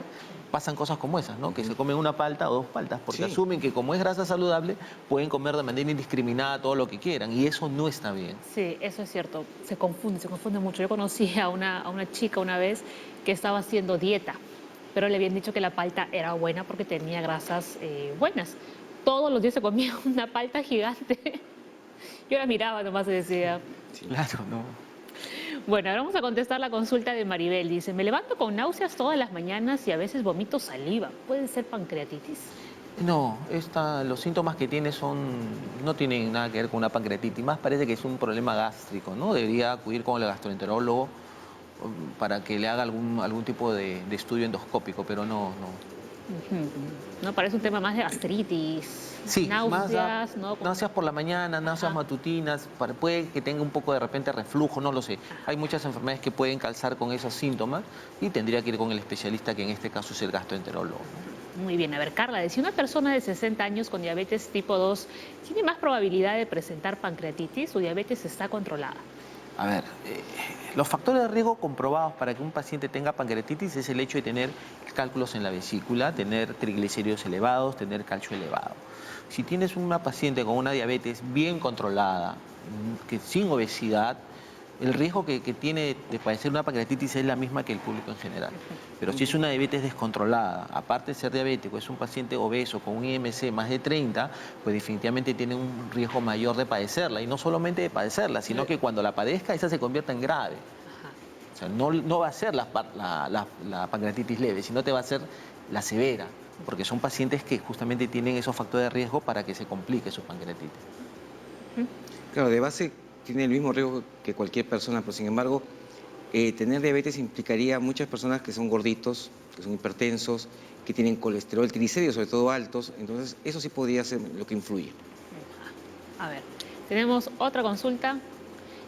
pasan cosas como esas, ¿no? Que se comen una palta o dos paltas, porque asumen que como es grasa saludable, pueden comer de manera indiscriminada todo lo que quieran, y eso no está bien. Sí, eso es cierto. Se confunde mucho. Yo conocí a una chica una vez que estaba haciendo dieta, pero le habían dicho que la palta era buena porque tenía grasas buenas. Todos los días se comía una palta gigante. Yo la miraba nomás y decía... Claro, no. Bueno, ahora vamos a contestar la consulta de Maribel. Dice, me levanto con náuseas todas las mañanas y a veces vomito saliva. ¿Puede ser pancreatitis? No, los síntomas que tiene no tienen nada que ver con una pancreatitis. Más parece que es un problema gástrico, ¿no? Debería acudir con el gastroenterólogo. para que le haga algún tipo de estudio endoscópico, pero no. No, parece un tema más de gastritis, Sí, náuseas, ¿no? náuseas por la mañana, náuseas matutinas, puede que tenga un poco de repente reflujo, no lo sé. Hay muchas enfermedades que pueden calzar con esos síntomas y tendría que ir con el especialista, que en este caso es el gastroenterólogo. Muy bien, a ver, Carla, si una persona de 60 años con diabetes tipo 2 tiene más probabilidad de presentar pancreatitis, su diabetes está controlada. A ver, los factores de riesgo comprobados para que un paciente tenga pancreatitis es el hecho de tener cálculos en la vesícula, tener triglicéridos elevados, tener calcio elevado. Si tienes una paciente con una diabetes bien controlada, sin obesidad, el riesgo que tiene de padecer una pancreatitis es la misma que el público en general. Pero si es una diabetes descontrolada, aparte de ser diabético, es un paciente obeso con un IMC más de 30, pues definitivamente tiene un riesgo mayor de padecerla. Y no solamente de padecerla, sino que cuando la padezca, esa se convierta en grave. O sea, no va a ser la pancreatitis leve, sino te va a ser la severa, porque son pacientes que justamente tienen esos factores de riesgo para que se complique su pancreatitis. Claro, de base tiene el mismo riesgo que cualquier persona, pero sin embargo, tener diabetes implicaría muchas personas que son gorditos, que son hipertensos, que tienen colesterol, triglicéridos sobre todo altos, entonces eso sí podría ser lo que influye. A ver, tenemos otra consulta.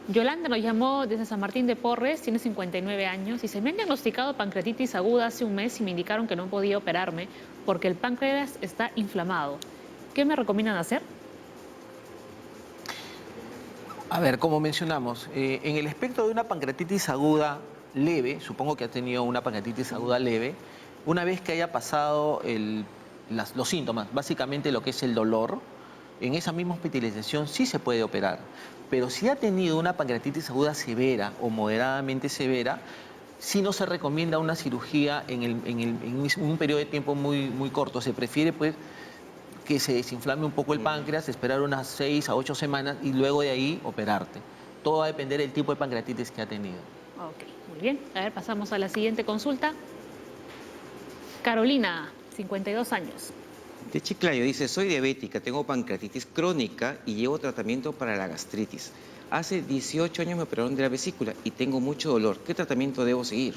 Yolanda nos llamó desde San Martín de Porres, tiene 59 años, y se me han diagnosticado pancreatitis aguda hace un mes y me indicaron que no podía operarme porque el páncreas está inflamado. ¿Qué me recomiendan hacer? A ver, como mencionamos, en el espectro de una pancreatitis aguda leve, supongo que ha tenido una pancreatitis aguda leve, una vez que haya pasado los síntomas, básicamente lo que es el dolor, en esa misma hospitalización sí se puede operar. Pero si ha tenido una pancreatitis aguda severa o moderadamente severa, sí no se recomienda una cirugía en un periodo de tiempo muy corto. Se prefiere pues que se desinflame un poco el páncreas, esperar unas 6 a 8 semanas y luego de ahí operarte. Todo va a depender del tipo de pancreatitis que ha tenido. Ok, muy bien. A ver, pasamos a la siguiente consulta. Carolina, 52 años. De Chiclayo dice, soy diabética, tengo pancreatitis crónica y llevo tratamiento para la gastritis. Hace 18 años me operaron de la vesícula y tengo mucho dolor. ¿Qué tratamiento debo seguir?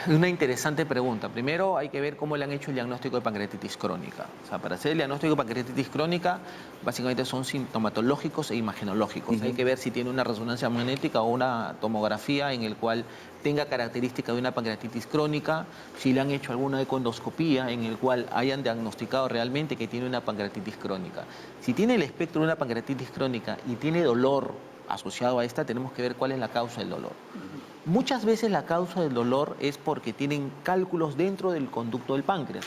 Una interesante pregunta. Primero hay que ver cómo le han hecho el diagnóstico de pancreatitis crónica. O sea, para hacer el diagnóstico de pancreatitis crónica, básicamente son sintomatológicos e imagenológicos. Hay que ver si tiene una resonancia magnética o una tomografía en el cual tenga características de una pancreatitis crónica, si le han hecho alguna ecoendoscopía en el cual hayan diagnosticado realmente que tiene una pancreatitis crónica. Si tiene el espectro de una pancreatitis crónica y tiene dolor asociado a esta, tenemos que ver cuál es la causa del dolor. Muchas veces la causa del dolor es porque tienen cálculos dentro del conducto del páncreas.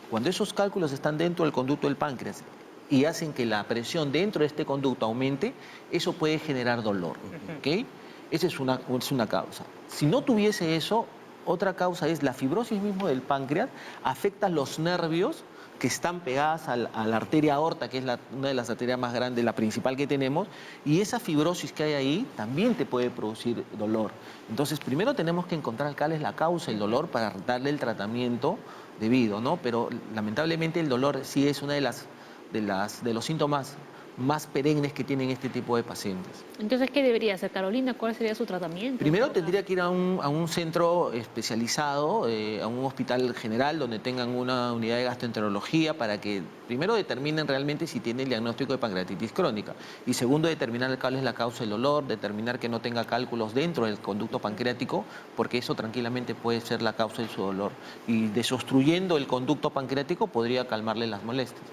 Cuando esos cálculos están dentro del conducto del páncreas y hacen que la presión dentro de este conducto aumente, eso puede generar dolor. ¿Okay? Esa es una causa. Si no tuviese eso, otra causa es la fibrosis mismo del páncreas, afecta los nervios que están pegadas a la arteria aorta, que es una de las arterias más grandes, la principal que tenemos, y esa fibrosis que hay ahí también te puede producir dolor. Entonces, primero tenemos que encontrar cuál es la causa del dolor para darle el tratamiento debido, ¿no? Pero lamentablemente el dolor sí es uno de los síntomas más perennes que tienen este tipo de pacientes. Entonces, ¿qué debería hacer Carolina? ¿Cuál sería su tratamiento? Primero tendría que ir a un centro especializado, a un hospital general donde tengan una unidad de gastroenterología para que primero determinen realmente si tiene el diagnóstico de pancreatitis crónica y segundo determinar cuál es la causa del dolor, determinar que no tenga cálculos dentro del conducto pancreático porque eso tranquilamente puede ser la causa de su dolor y desobstruyendo el conducto pancreático podría calmarle las molestias.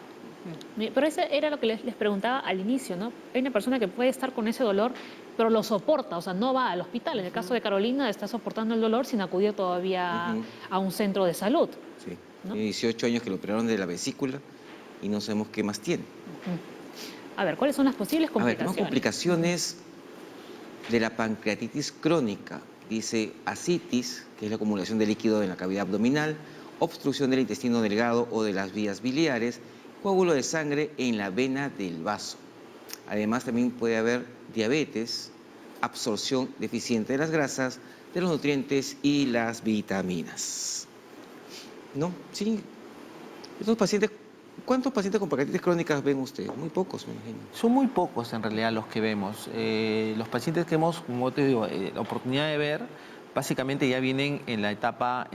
Pero eso era lo que les preguntaba al inicio, ¿no? Hay una persona que puede estar con ese dolor, pero lo soporta, o sea, no va al hospital. En el caso de Carolina, está soportando el dolor sin acudir todavía a un centro de salud. Sí, ¿no? Tiene 18 años que lo operaron de la vesícula y no sabemos qué más tiene. A ver, ¿cuáles son las posibles complicaciones? Tenemos complicaciones de la pancreatitis crónica. Dice ascitis, que es la acumulación de líquido en la cavidad abdominal, obstrucción del intestino delgado o de las vías biliares, coágulo de sangre en la vena del vaso. Además, también puede haber diabetes, absorción deficiente de las grasas, de los nutrientes y las vitaminas. ¿No? Sí. Estos pacientes ¿Cuántos pacientes con pancreatitis crónicas ven ustedes? Muy pocos, me imagino. Son muy pocos en realidad los que vemos. Los pacientes que hemos, como te digo, la oportunidad de ver, básicamente ya vienen en la etapa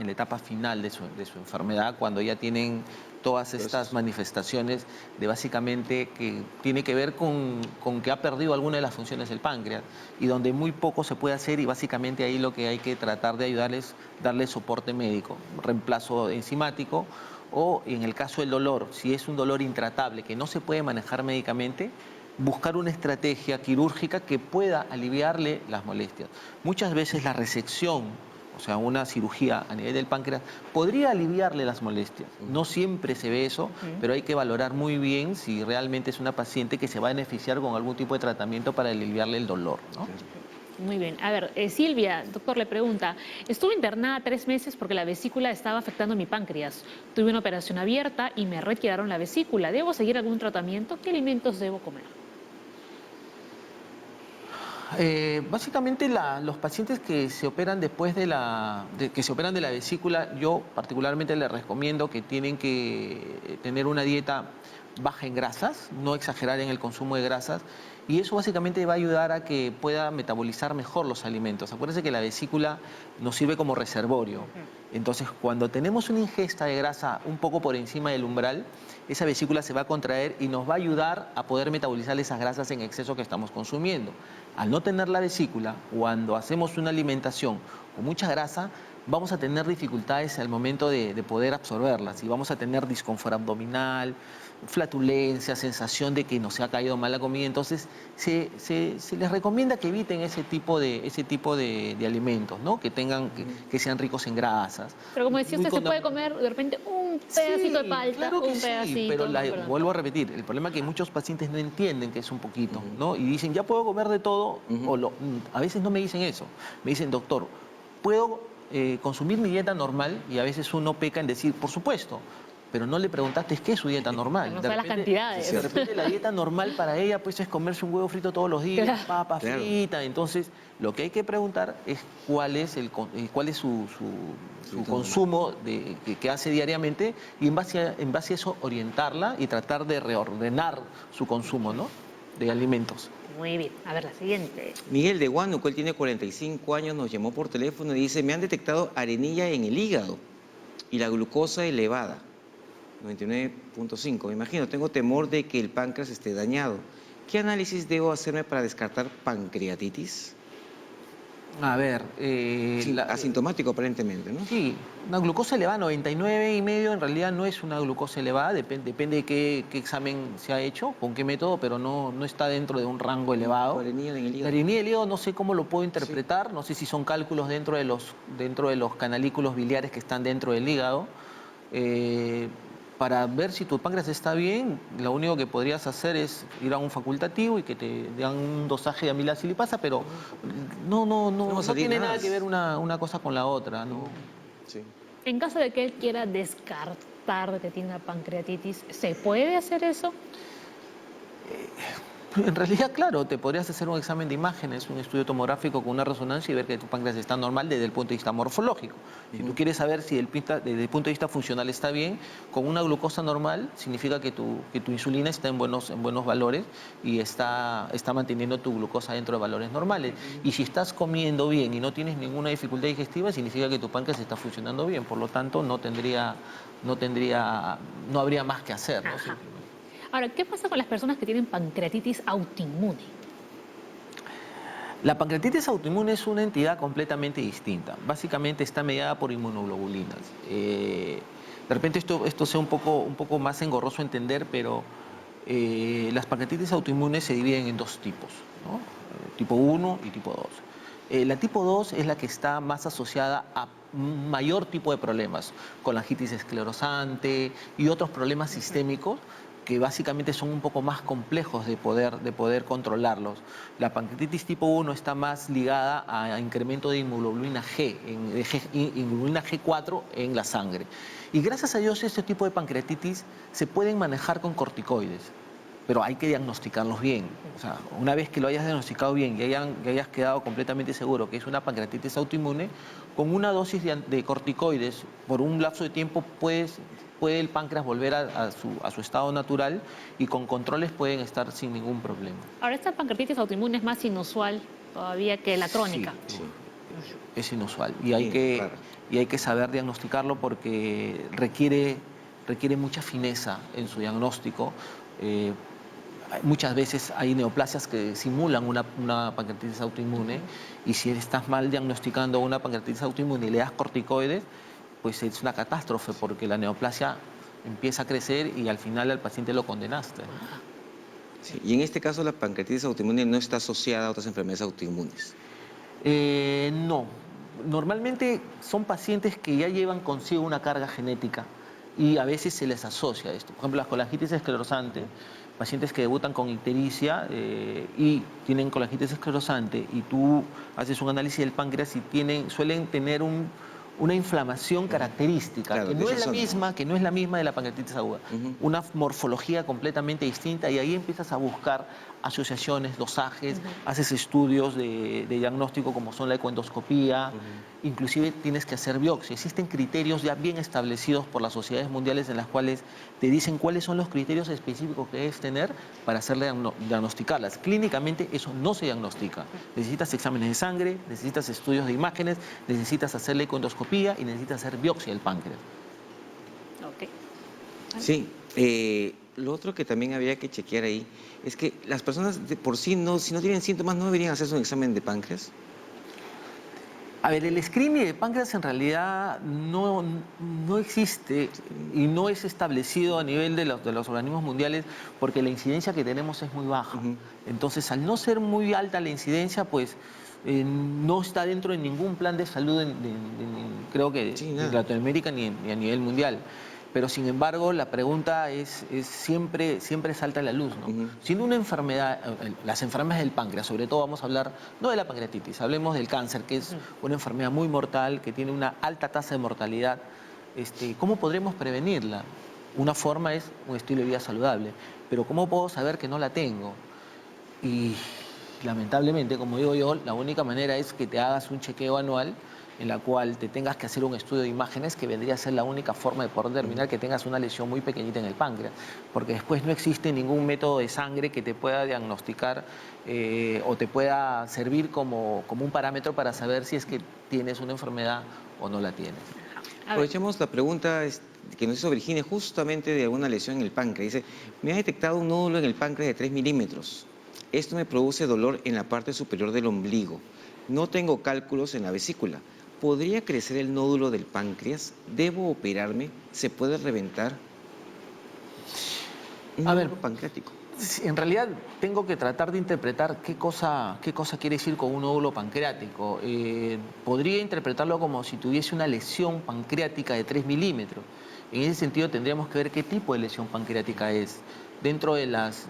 final de su enfermedad, cuando ya tienen todas estas manifestaciones de básicamente que tiene que ver con que ha perdido alguna de las funciones del páncreas y donde muy poco se puede hacer y básicamente ahí lo que hay que tratar de ayudarles, darle soporte médico, reemplazo enzimático o en el caso del dolor, si es un dolor intratable que no se puede manejar médicamente, buscar una estrategia quirúrgica que pueda aliviarle las molestias. Muchas veces la resección, o sea, una cirugía a nivel del páncreas, podría aliviarle las molestias. No siempre se ve eso, pero hay que valorar muy bien si realmente es una paciente que se va a beneficiar con algún tipo de tratamiento para aliviarle el dolor, ¿no? Muy bien. A ver, Silvia, doctor, le pregunta, estuve internada 3 meses porque la vesícula estaba afectando mi páncreas. Tuve una operación abierta y me retiraron la vesícula. ¿Debo seguir algún tratamiento? ¿Qué alimentos debo comer? Básicamente los pacientes que se operan después de la vesícula, yo particularmente les recomiendo que tienen que tener una dieta baja en grasas, no exagerar en el consumo de grasas, y eso básicamente va a ayudar a que pueda metabolizar mejor los alimentos. Acuérdense que la vesícula nos sirve como reservorio. Entonces, cuando tenemos una ingesta de grasa un poco por encima del umbral, esa vesícula se va a contraer y nos va a ayudar a poder metabolizar esas grasas en exceso que estamos consumiendo. Al no tener la vesícula, cuando hacemos una alimentación con mucha grasa, vamos a tener dificultades al momento de poder absorberlas y vamos a tener disconfort abdominal, flatulencia, sensación de que nos ha caído mal la comida. Entonces se les recomienda que eviten ese tipo de alimentos, ¿no? Que sean ricos en grasas. Pero como decía usted, se puede comer de repente un pedacito de palta, claro que un pedacito. Pero vuelvo a repetir, el problema es que muchos pacientes no entienden que es un poquito, ¿no? Y dicen, ya puedo comer de todo, a veces no me dicen eso. Me dicen, doctor, ¿puedo consumir mi dieta normal? Y a veces uno peca en decir, por supuesto, pero no le preguntaste qué es su dieta normal. No sabe las cantidades. De repente la dieta normal para ella pues es comerse un huevo frito todos los días, papa frita. Entonces, lo que hay que preguntar es cuál es su consumo que hace diariamente y en base a eso orientarla y tratar de reordenar su consumo, ¿no?, de alimentos. Muy bien. A ver, la siguiente. Miguel de Huánuco, él tiene 45 años, nos llamó por teléfono y dice, me han detectado arenilla en el hígado y la glucosa elevada, 99.5. Me imagino, tengo temor de que el páncreas esté dañado. ¿Qué análisis debo hacerme para descartar pancreatitis? A ver... asintomático aparentemente, ¿no? Sí, una glucosa elevada, 99,5, en realidad no es una glucosa elevada, depende de qué examen se ha hecho, con qué método, pero no está dentro de un rango elevado. ¿La arenilla en el hígado? La arenilla del hígado no sé cómo lo puedo interpretar, no sé si son cálculos dentro de los canalículos biliares que están dentro del hígado. Para ver si tu páncreas está bien, lo único que podrías hacer es ir a un facultativo y que te den un dosaje de amilacilipasa, pero no tiene nada que ver una cosa con la otra, ¿no? Sí. En caso de que él quiera descartar que tiene una pancreatitis, ¿se puede hacer eso? En realidad, claro, te podrías hacer un examen de imágenes, un estudio tomográfico con una resonancia y ver que tu páncreas está normal desde el punto de vista morfológico. Si tú quieres saber si desde el punto de vista funcional está bien, con una glucosa normal significa que tu insulina está en buenos valores y está manteniendo tu glucosa dentro de valores normales. Y si estás comiendo bien y no tienes ninguna dificultad digestiva, significa que tu páncreas está funcionando bien. Por lo tanto, no habría más que hacer, ¿no? Ahora, ¿qué pasa con las personas que tienen pancreatitis autoinmune? La pancreatitis autoinmune es una entidad completamente distinta. Básicamente está mediada por inmunoglobulinas. De repente esto sea un poco más engorroso entender, pero las pancreatitis autoinmunes se dividen en 2 tipos, ¿no? Tipo 1 y tipo 2. La tipo 2 es la que está más asociada a un mayor tipo de problemas, colangitis esclerosante y otros problemas sistémicos, que básicamente son un poco más complejos de poder controlarlos. La pancreatitis tipo 1 está más ligada a incremento de inmunoglobulina G, inmunoglobulina G4 en la sangre. Y gracias a Dios este tipo de pancreatitis se pueden manejar con corticoides. pero hay que diagnosticarlos bien. O sea, una vez que lo hayas diagnosticado bien y hayas quedado completamente seguro que es una pancreatitis autoinmune, con una dosis de corticoides por un lapso de tiempo puede el páncreas volver a su estado natural y con controles pueden estar sin ningún problema. Ahora, esta pancreatitis autoinmune es más inusual todavía que la crónica. Sí, es inusual y hay que saber diagnosticarlo porque requiere mucha fineza en su diagnóstico. Muchas veces hay neoplasias que simulan una pancreatitis autoinmune y si estás mal diagnosticando una pancreatitis autoinmune y le das corticoides, pues es una catástrofe porque la neoplasia empieza a crecer y al final al paciente lo condenaste. Sí, y en este caso la pancreatitis autoinmune no está asociada a otras enfermedades autoinmunes. No, normalmente son pacientes que ya llevan consigo una carga genética y a veces se les asocia esto. Por ejemplo, la colangitis esclerosante, pacientes que debutan con ictericia y tienen colangitis esclerosante y tú haces un análisis del páncreas y suelen tener una inflamación característica, claro, que no es la misma de la pancreatitis aguda, una morfología completamente distinta y ahí empiezas a buscar asociaciones, dosajes, haces estudios de diagnóstico como son la ecoendoscopía, inclusive tienes que hacer biopsia. Existen criterios ya bien establecidos por las sociedades mundiales en las cuales te dicen cuáles son los criterios específicos que debes tener para diagnosticarlas. Clínicamente eso no se diagnostica. Necesitas exámenes de sangre, necesitas estudios de imágenes, necesitas hacer la ecoendoscopía y necesitas hacer biopsia del páncreas. Ok. Sí, lo otro que también había que chequear ahí es que las personas de por sí, si no tienen síntomas, no deberían hacerse un examen de páncreas. A ver, el screening de páncreas en realidad no existe y no es establecido a nivel de los organismos mundiales porque la incidencia que tenemos es muy baja. Entonces, al no ser muy alta la incidencia, pues no está dentro de ningún plan de salud, creo que en Latinoamérica ni a nivel mundial. Pero sin embargo, la pregunta es siempre salta a la luz, ¿no? Siendo una enfermedad, las enfermedades del páncreas, sobre todo vamos a hablar, no de la pancreatitis, hablemos del cáncer, que es una enfermedad muy mortal, que tiene una alta tasa de mortalidad. ¿Cómo podremos prevenirla? Una forma es un estilo de vida saludable, pero ¿cómo puedo saber que no la tengo? Y lamentablemente, como digo yo, la única manera es que te hagas un chequeo anual en la cual te tengas que hacer un estudio de imágenes que vendría a ser la única forma de poder determinar que tengas una lesión muy pequeñita en el páncreas, porque después no existe ningún método de sangre que te pueda diagnosticar o te pueda servir como un parámetro para saber si es que tienes una enfermedad o no la tienes. Aprovechemos la pregunta que nos hizo Virginia justamente de alguna lesión en el páncreas. Dice, me ha detectado un nódulo en el páncreas de 3 milímetros. Esto me produce dolor en la parte superior del ombligo. No tengo cálculos en la vesícula. ¿Podría crecer el nódulo del páncreas? ¿Debo operarme? ¿Se puede reventar? Un nódulo pancreático. En realidad tengo que tratar de interpretar qué cosa quiere decir con un nódulo pancreático. Podría interpretarlo como si tuviese una lesión pancreática de 3 milímetros. En ese sentido tendríamos que ver qué tipo de lesión pancreática es. Dentro de las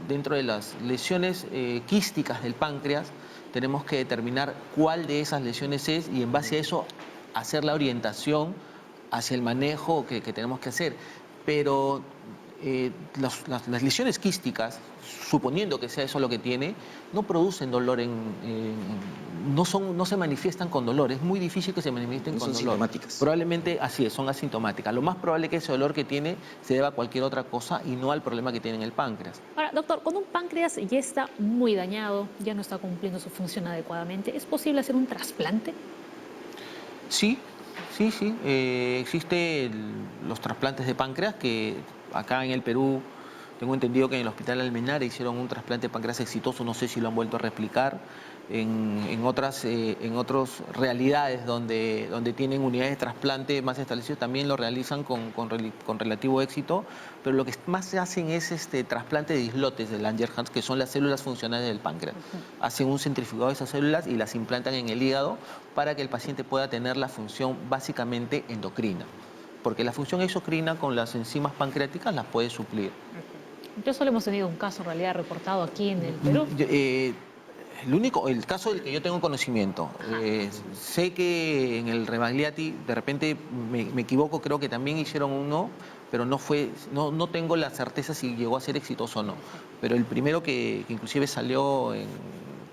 lesiones quísticas del páncreas, tenemos que determinar cuál de esas lesiones es y en base a eso hacer la orientación hacia el manejo que tenemos que hacer. Pero las lesiones quísticas, suponiendo que sea eso lo que tiene, no producen dolor, no se manifiestan con dolor. Es muy difícil que se manifiesten con dolor. Son sintomáticas. Probablemente así es, son asintomáticas. Lo más probable es que ese dolor que tiene se deba a cualquier otra cosa y no al problema que tiene en el páncreas. Ahora, doctor, cuando un páncreas ya está muy dañado, ya no está cumpliendo su función adecuadamente, ¿es posible hacer un trasplante? Sí. Existen los trasplantes de páncreas que acá en el Perú, tengo entendido que en el Hospital Almenara hicieron un trasplante de páncreas exitoso, no sé si lo han vuelto a replicar. En otras realidades donde tienen unidades de trasplante más establecidas también lo realizan con relativo éxito, pero lo que más se hacen es trasplante de islotes de Langerhans, que son las células funcionales del páncreas. Hacen un centrifugado de esas células y las implantan en el hígado para que el paciente pueda tener la función básicamente endocrina, porque la función exocrina con las enzimas pancreáticas las puede suplir. Yo solo hemos tenido un caso en realidad reportado aquí en el Perú. El caso del que yo tengo conocimiento, sé que en el Rebagliati, de repente me equivoco, creo que también hicieron uno, pero no tengo la certeza si llegó a ser exitoso o no. Pero el primero que inclusive salió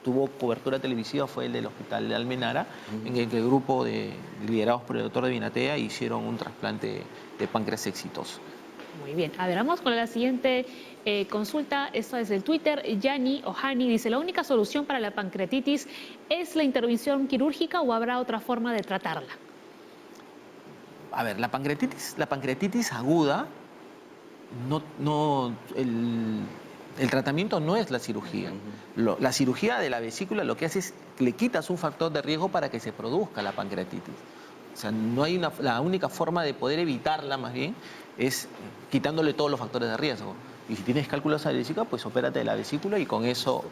tuvo cobertura televisiva fue el del Hospital de Almenara, en el que el grupo liderados por el doctor de Vinatea hicieron un trasplante de páncreas exitoso. Muy bien. A ver, vamos con la siguiente consulta. Esto es del Twitter. Yani Ohani dice, ¿la única solución para la pancreatitis es la intervención quirúrgica o habrá otra forma de tratarla? A ver, la pancreatitis aguda, el tratamiento no es la cirugía. La cirugía de la vesícula lo que hace es que le quitas un factor de riesgo para que se produzca la pancreatitis. O sea, no hay la única forma de poder evitarla, más bien, es quitándole todos los factores de riesgo. Y si tienes cálculos a la vesícula, pues opérate de la vesícula y con eso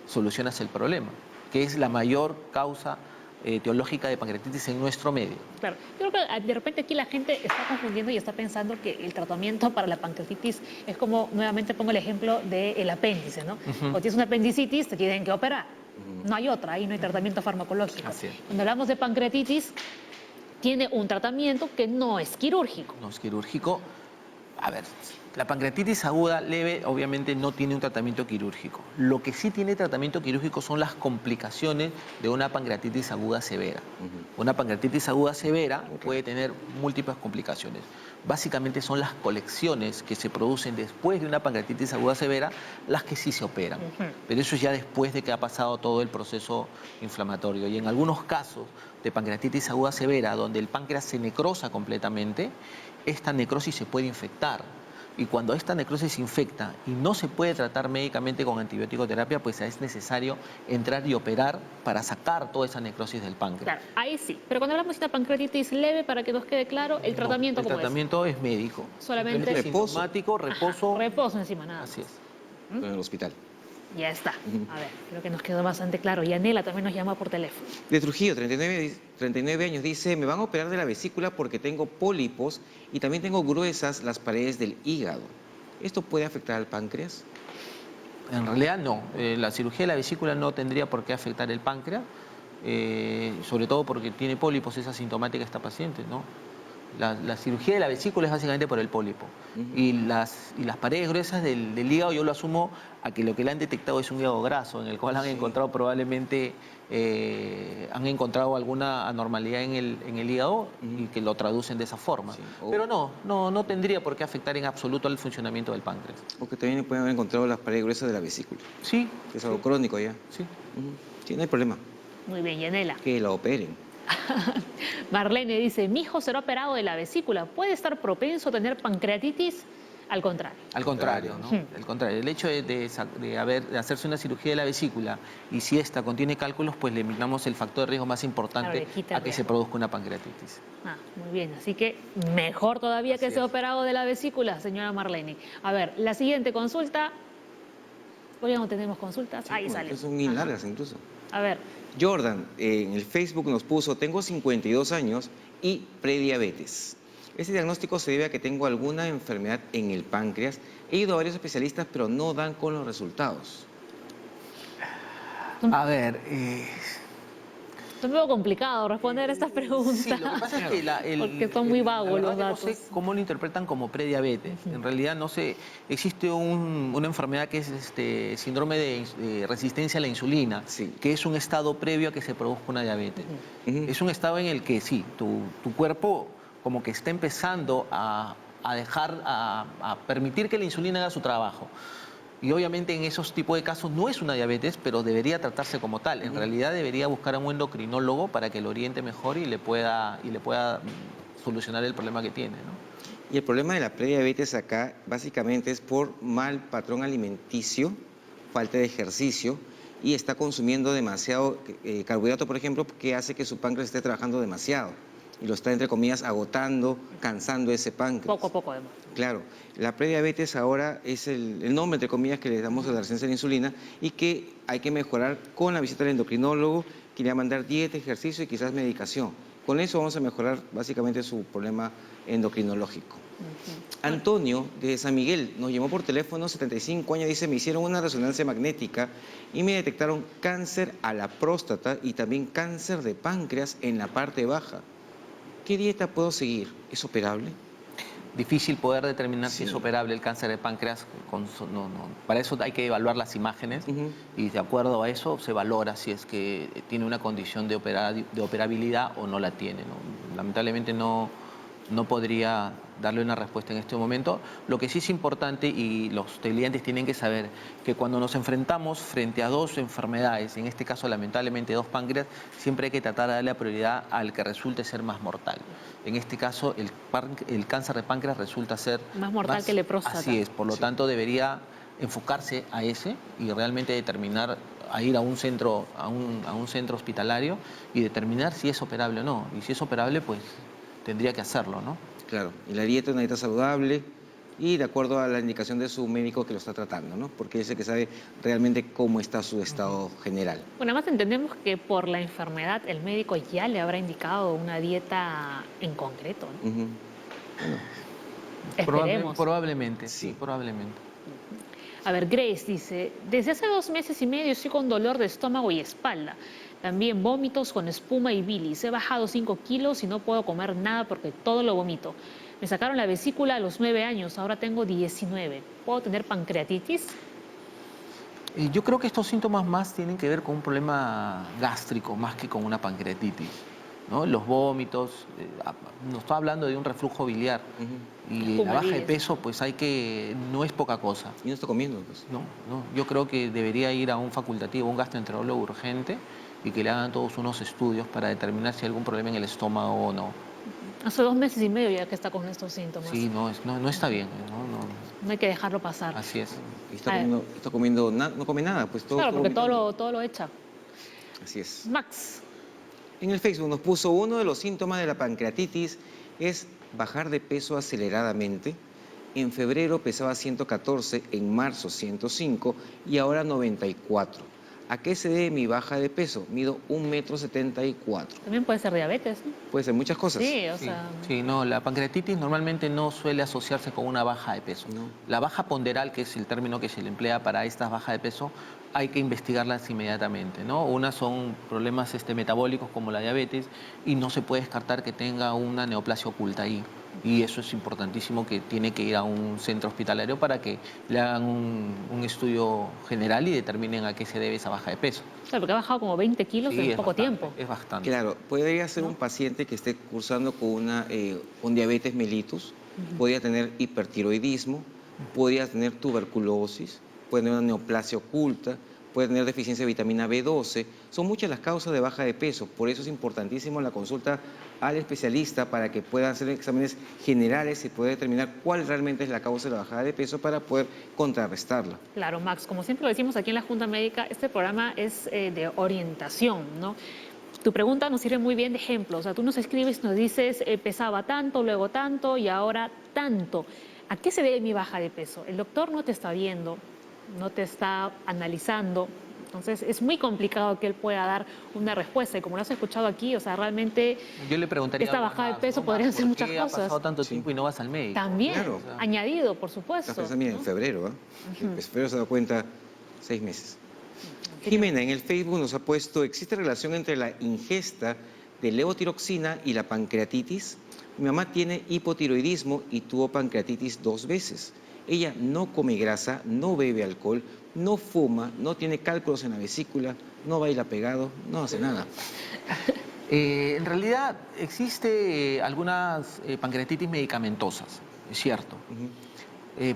solucionas el problema, que es la mayor causa etiológica de pancreatitis en nuestro medio. Claro, yo creo que de repente aquí la gente está confundiendo y está pensando que el tratamiento para la pancreatitis es como, nuevamente pongo el ejemplo del apéndice, ¿no? Cuando tienes una apendicitis te tienen que operar, no hay otra, ahí no hay tratamiento farmacológico. Así es. Cuando hablamos de pancreatitis, tiene un tratamiento que no es quirúrgico. No es quirúrgico. A ver, la pancreatitis aguda leve obviamente no tiene un tratamiento quirúrgico. Lo que sí tiene tratamiento quirúrgico son las complicaciones de una pancreatitis aguda severa. Una pancreatitis aguda severa puede tener múltiples complicaciones. Básicamente son las colecciones que se producen después de una pancreatitis aguda severa las que sí se operan. Pero eso es ya después de que ha pasado todo el proceso inflamatorio. Y en algunos casos de pancreatitis aguda severa, donde el páncreas se necrosa completamente, esta necrosis se puede infectar. Y cuando esta necrosis se infecta y no se puede tratar médicamente con antibiótico-terapia, pues es necesario entrar y operar para sacar toda esa necrosis del páncreas. Claro, ahí sí. Pero cuando hablamos de una pancreatitis leve, para que nos quede claro, el tratamiento ¿cómo es? El tratamiento es médico. Solamente reposo. Sintomático, reposo. Ajá, reposo encima, nada. Así es. En el hospital. Ya está. A ver, creo que nos quedó bastante claro. Y Anela también nos llama por teléfono. De Trujillo, 39 años, dice, me van a operar de la vesícula porque tengo pólipos y también tengo gruesas las paredes del hígado. ¿Esto puede afectar al páncreas? En realidad no. La cirugía de la vesícula no tendría por qué afectar el páncreas, sobre todo porque tiene pólipos, es asintomática esta paciente, ¿no? La cirugía de la vesícula es básicamente por el pólipo. Y las paredes gruesas del hígado yo lo asumo a que lo que le han detectado es un hígado graso, en el cual han encontrado probablemente alguna anormalidad en el hígado y que lo traducen de esa forma. Pero no tendría por qué afectar en absoluto al funcionamiento del páncreas. Porque también pueden haber encontrado las paredes gruesas de la vesícula. Sí. Que es algo crónico ya. Sí. Sí, no hay problema. Muy bien, Yanela. Que la operen. Marlene dice, mi hijo será operado de la vesícula. ¿Puede estar propenso a tener pancreatitis? Al contrario. Al contrario, ¿no? Al contrario. El hecho de hacerse una cirugía de la vesícula y si esta contiene cálculos, pues le eliminamos el factor de riesgo más importante a que se produzca una pancreatitis. Muy bien. Así que mejor todavía que sea operado de la vesícula, señora Marlene. A ver, la siguiente consulta. Hoy ya no tenemos consultas. Sí, ahí sale. Son bien largas incluso. A ver. Jordan en el Facebook nos puso, tengo 52 años y prediabetes. Este diagnóstico se debe a que tengo alguna enfermedad en el páncreas. He ido a varios especialistas, pero no dan con los resultados. A ver... Es un poco complicado responder estas preguntas. Sí, lo que pasa es que porque son muy vagos los datos. No sé cómo lo interpretan como prediabetes. En realidad no sé, existe una enfermedad que es síndrome de resistencia a la insulina, que es un estado previo a que se produzca una diabetes. Es un estado en el que sí, tu cuerpo como que está empezando a permitir que la insulina haga su trabajo. Y obviamente en esos tipos de casos no es una diabetes, pero debería tratarse como tal. En realidad debería buscar a un endocrinólogo para que lo oriente mejor y le pueda solucionar el problema que tiene, ¿no? Y el problema de la prediabetes acá básicamente es por mal patrón alimenticio, falta de ejercicio y está consumiendo demasiado carbohidrato, por ejemplo, que hace que su páncreas esté trabajando demasiado y lo está, entre comillas, agotando, cansando ese páncreas. Poco a poco, además. Claro, la prediabetes ahora es el nombre, entre comillas, que le damos a la resistencia a la insulina y que hay que mejorar con la visita al endocrinólogo, que le va a mandar dieta, ejercicio y quizás medicación. Con eso vamos a mejorar básicamente su problema endocrinológico. Antonio, de San Miguel, nos llamó por teléfono, 75 años, dice, me hicieron una resonancia magnética y me detectaron cáncer a la próstata y también cáncer de páncreas en la parte baja. ¿Qué dieta puedo seguir? ¿Es operable? difícil poder determinar si es operable el cáncer de páncreas. Para eso hay que evaluar las imágenes y de acuerdo a eso se valora si es que tiene una condición de operabilidad o no la tiene, ¿no? Lamentablemente no podría darle una respuesta en este momento. Lo que sí es importante, y los televidentes tienen que saber, que cuando nos enfrentamos frente a dos enfermedades, en este caso lamentablemente dos páncreas, siempre hay que tratar de darle la prioridad al que resulte ser más mortal. En este caso el cáncer de páncreas resulta ser más mortal que el de próstata. Así es, por lo tanto debería enfocarse a ese y realmente determinar, a ir a un centro hospitalario y determinar si es operable o no. Y si es operable, pues tendría que hacerlo, ¿no? Claro, y la dieta es una dieta saludable y de acuerdo a la indicación de su médico que lo está tratando, ¿no? Porque es el que sabe realmente cómo está su estado general. Bueno, además entendemos que por la enfermedad el médico ya le habrá indicado una dieta en concreto, ¿no? Bueno, esperemos. Probablemente, sí, probablemente. A ver, Grace dice, desde hace 2 meses y medio estoy con dolor de estómago y espalda. También vómitos con espuma y bilis. He bajado 5 kilos y no puedo comer nada porque todo lo vomito. Me sacaron la vesícula a los 9 años, ahora tengo 19. ¿Puedo tener pancreatitis? Yo creo que estos síntomas más tienen que ver con un problema gástrico más que con una pancreatitis, ¿no? Los vómitos, nos está hablando de un reflujo biliar y la baja de peso, pues no es poca cosa. ¿Y no está comiendo? Pues? No, yo creo que debería ir a un facultativo, un gastroenterólogo urgente y que le hagan todos unos estudios para determinar si hay algún problema en el estómago o no. Hace 2 meses y medio ya que está con estos síntomas. Sí, no está bien. No hay que dejarlo pasar. Así es. Está comiendo no come nada, pues todo. Claro, porque todo lo echa. Así es. Max. En el Facebook nos puso, uno de los síntomas de la pancreatitis es bajar de peso aceleradamente. En febrero pesaba 114, en marzo 105 y ahora 94. ¿A qué se debe mi baja de peso? Mido 1,74 m. También puede ser diabetes, ¿no? Puede ser muchas cosas. Sí, o sea... Sí, la pancreatitis normalmente no suele asociarse con una baja de peso. No. La baja ponderal, que es el término que se le emplea para estas bajas de peso, hay que investigarlas inmediatamente, ¿no? Unas son problemas metabólicos como la diabetes y no se puede descartar que tenga una neoplasia oculta ahí. Y eso es importantísimo, que tiene que ir a un centro hospitalario para que le hagan un estudio general y determinen a qué se debe esa baja de peso. Claro, porque ha bajado como 20 kilos en poco tiempo. Es bastante. Claro, podría ser un paciente que esté cursando con diabetes mellitus, podría tener hipertiroidismo, podría tener tuberculosis, puede tener una neoplasia oculta, puede tener deficiencia de vitamina B12. Son muchas las causas de baja de peso, por eso es importantísimo la consulta al especialista para que pueda hacer exámenes generales y poder determinar cuál realmente es la causa de la bajada de peso para poder contrarrestarla. Claro, Max, como siempre lo decimos aquí en la Junta Médica, este programa es de orientación, ¿no? Tu pregunta nos sirve muy bien de ejemplo, o sea, tú nos escribes, nos dices, pesaba tanto, luego tanto y ahora tanto. ¿A qué se debe mi baja de peso? El doctor no te está viendo, no te está analizando, entonces es muy complicado que él pueda dar una respuesta y como lo has escuchado aquí, o sea, realmente yo le preguntaría esta bajada de peso podrían ser muchas cosas. ¿Por qué ha pasado tanto tiempo y no vas al médico? También, Claro. añadido, por supuesto. Estás pensando en febrero, En febrero se da cuenta 6 meses. Jimena, en el Facebook nos ha puesto, ¿existe relación entre la ingesta de levotiroxina y la pancreatitis? Mi mamá tiene hipotiroidismo y tuvo pancreatitis 2 veces. Ella no come grasa, no bebe alcohol, no fuma, no tiene cálculos en la vesícula, no baila pegado, no hace nada. En realidad existe algunas pancreatitis medicamentosas, es cierto.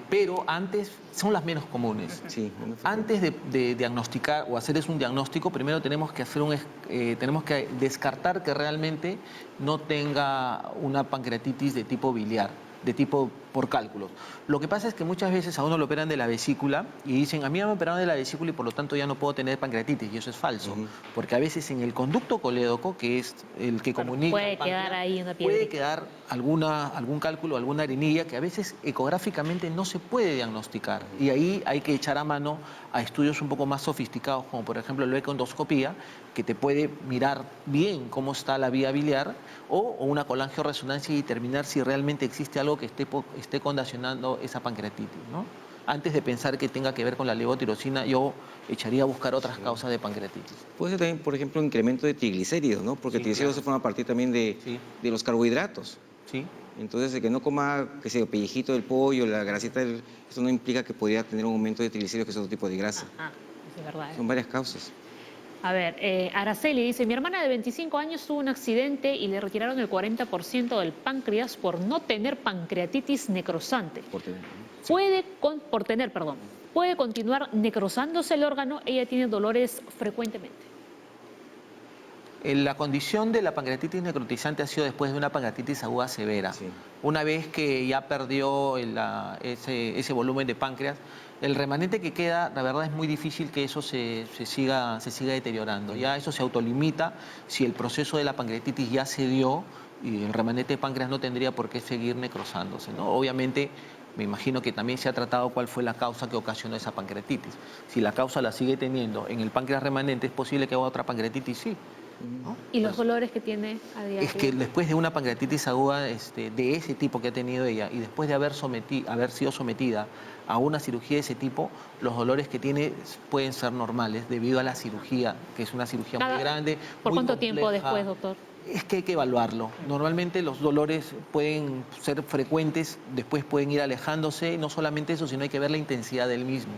Pero antes son las menos comunes. Sí, antes de diagnosticar o hacer un diagnóstico, primero tenemos que descartar que realmente no tenga una pancreatitis de tipo biliar, de tipo por cálculos. Lo que pasa es que muchas veces a uno lo operan de la vesícula y dicen, a mí me operaron de la vesícula y por lo tanto ya no puedo tener pancreatitis, y eso es falso, porque a veces en el conducto colédoco, que es el que comunica, puede quedar ahí una piedrita. puede quedar algún cálculo, alguna arenilla que a veces ecográficamente no se puede diagnosticar, y ahí hay que echar a mano a estudios un poco más sofisticados, como por ejemplo la ecoendoscopía, que te puede mirar bien cómo está la vía biliar, o una colangioresonancia y determinar si realmente existe algo que esté condicionando esa pancreatitis, ¿no? Antes de pensar que tenga que ver con la levotiroxina, yo echaría a buscar otras causas de pancreatitis. Puede ser también, por ejemplo, un incremento de triglicéridos, ¿no? Porque el triglicéridos se forma a partir también de los carbohidratos. Sí. Entonces, el que no coma, que sea pellejito del pollo, la grasita, eso no implica que podría tener un aumento de triglicéridos, que es otro tipo de grasa. Ajá, eso es verdad. Son varias causas. A ver, Araceli dice, mi hermana de 25 años tuvo un accidente y le retiraron el 40% del páncreas por no tener pancreatitis necrosante. ¿Puede continuar necrosándose el órgano? Ella tiene dolores frecuentemente. La condición de la pancreatitis necrotizante ha sido después de una pancreatitis aguda severa. Sí. Una vez que ya perdió ese volumen de páncreas, el remanente que queda, la verdad es muy difícil que eso se siga deteriorando. Ya eso se autolimita. Si el proceso de la pancreatitis ya se dio, y el remanente de páncreas no tendría por qué seguir necrosándose, ¿no? Obviamente, me imagino que también se ha tratado cuál fue la causa que ocasionó esa pancreatitis. Si la causa la sigue teniendo en el páncreas remanente, es posible que haga otra pancreatitis, sí. ¿No? ¿Y los dolores que tiene a diario? Es que después de una pancreatitis aguda de ese tipo que ha tenido ella y después de haber sido sometida a una cirugía de ese tipo, los dolores que tiene pueden ser normales debido a la cirugía, que es una cirugía muy grande. ¿Por cuánto tiempo compleja. después, doctor? Es que hay que evaluarlo. Normalmente los dolores pueden ser frecuentes, después pueden ir alejándose, no solamente eso, sino hay que ver la intensidad del mismo,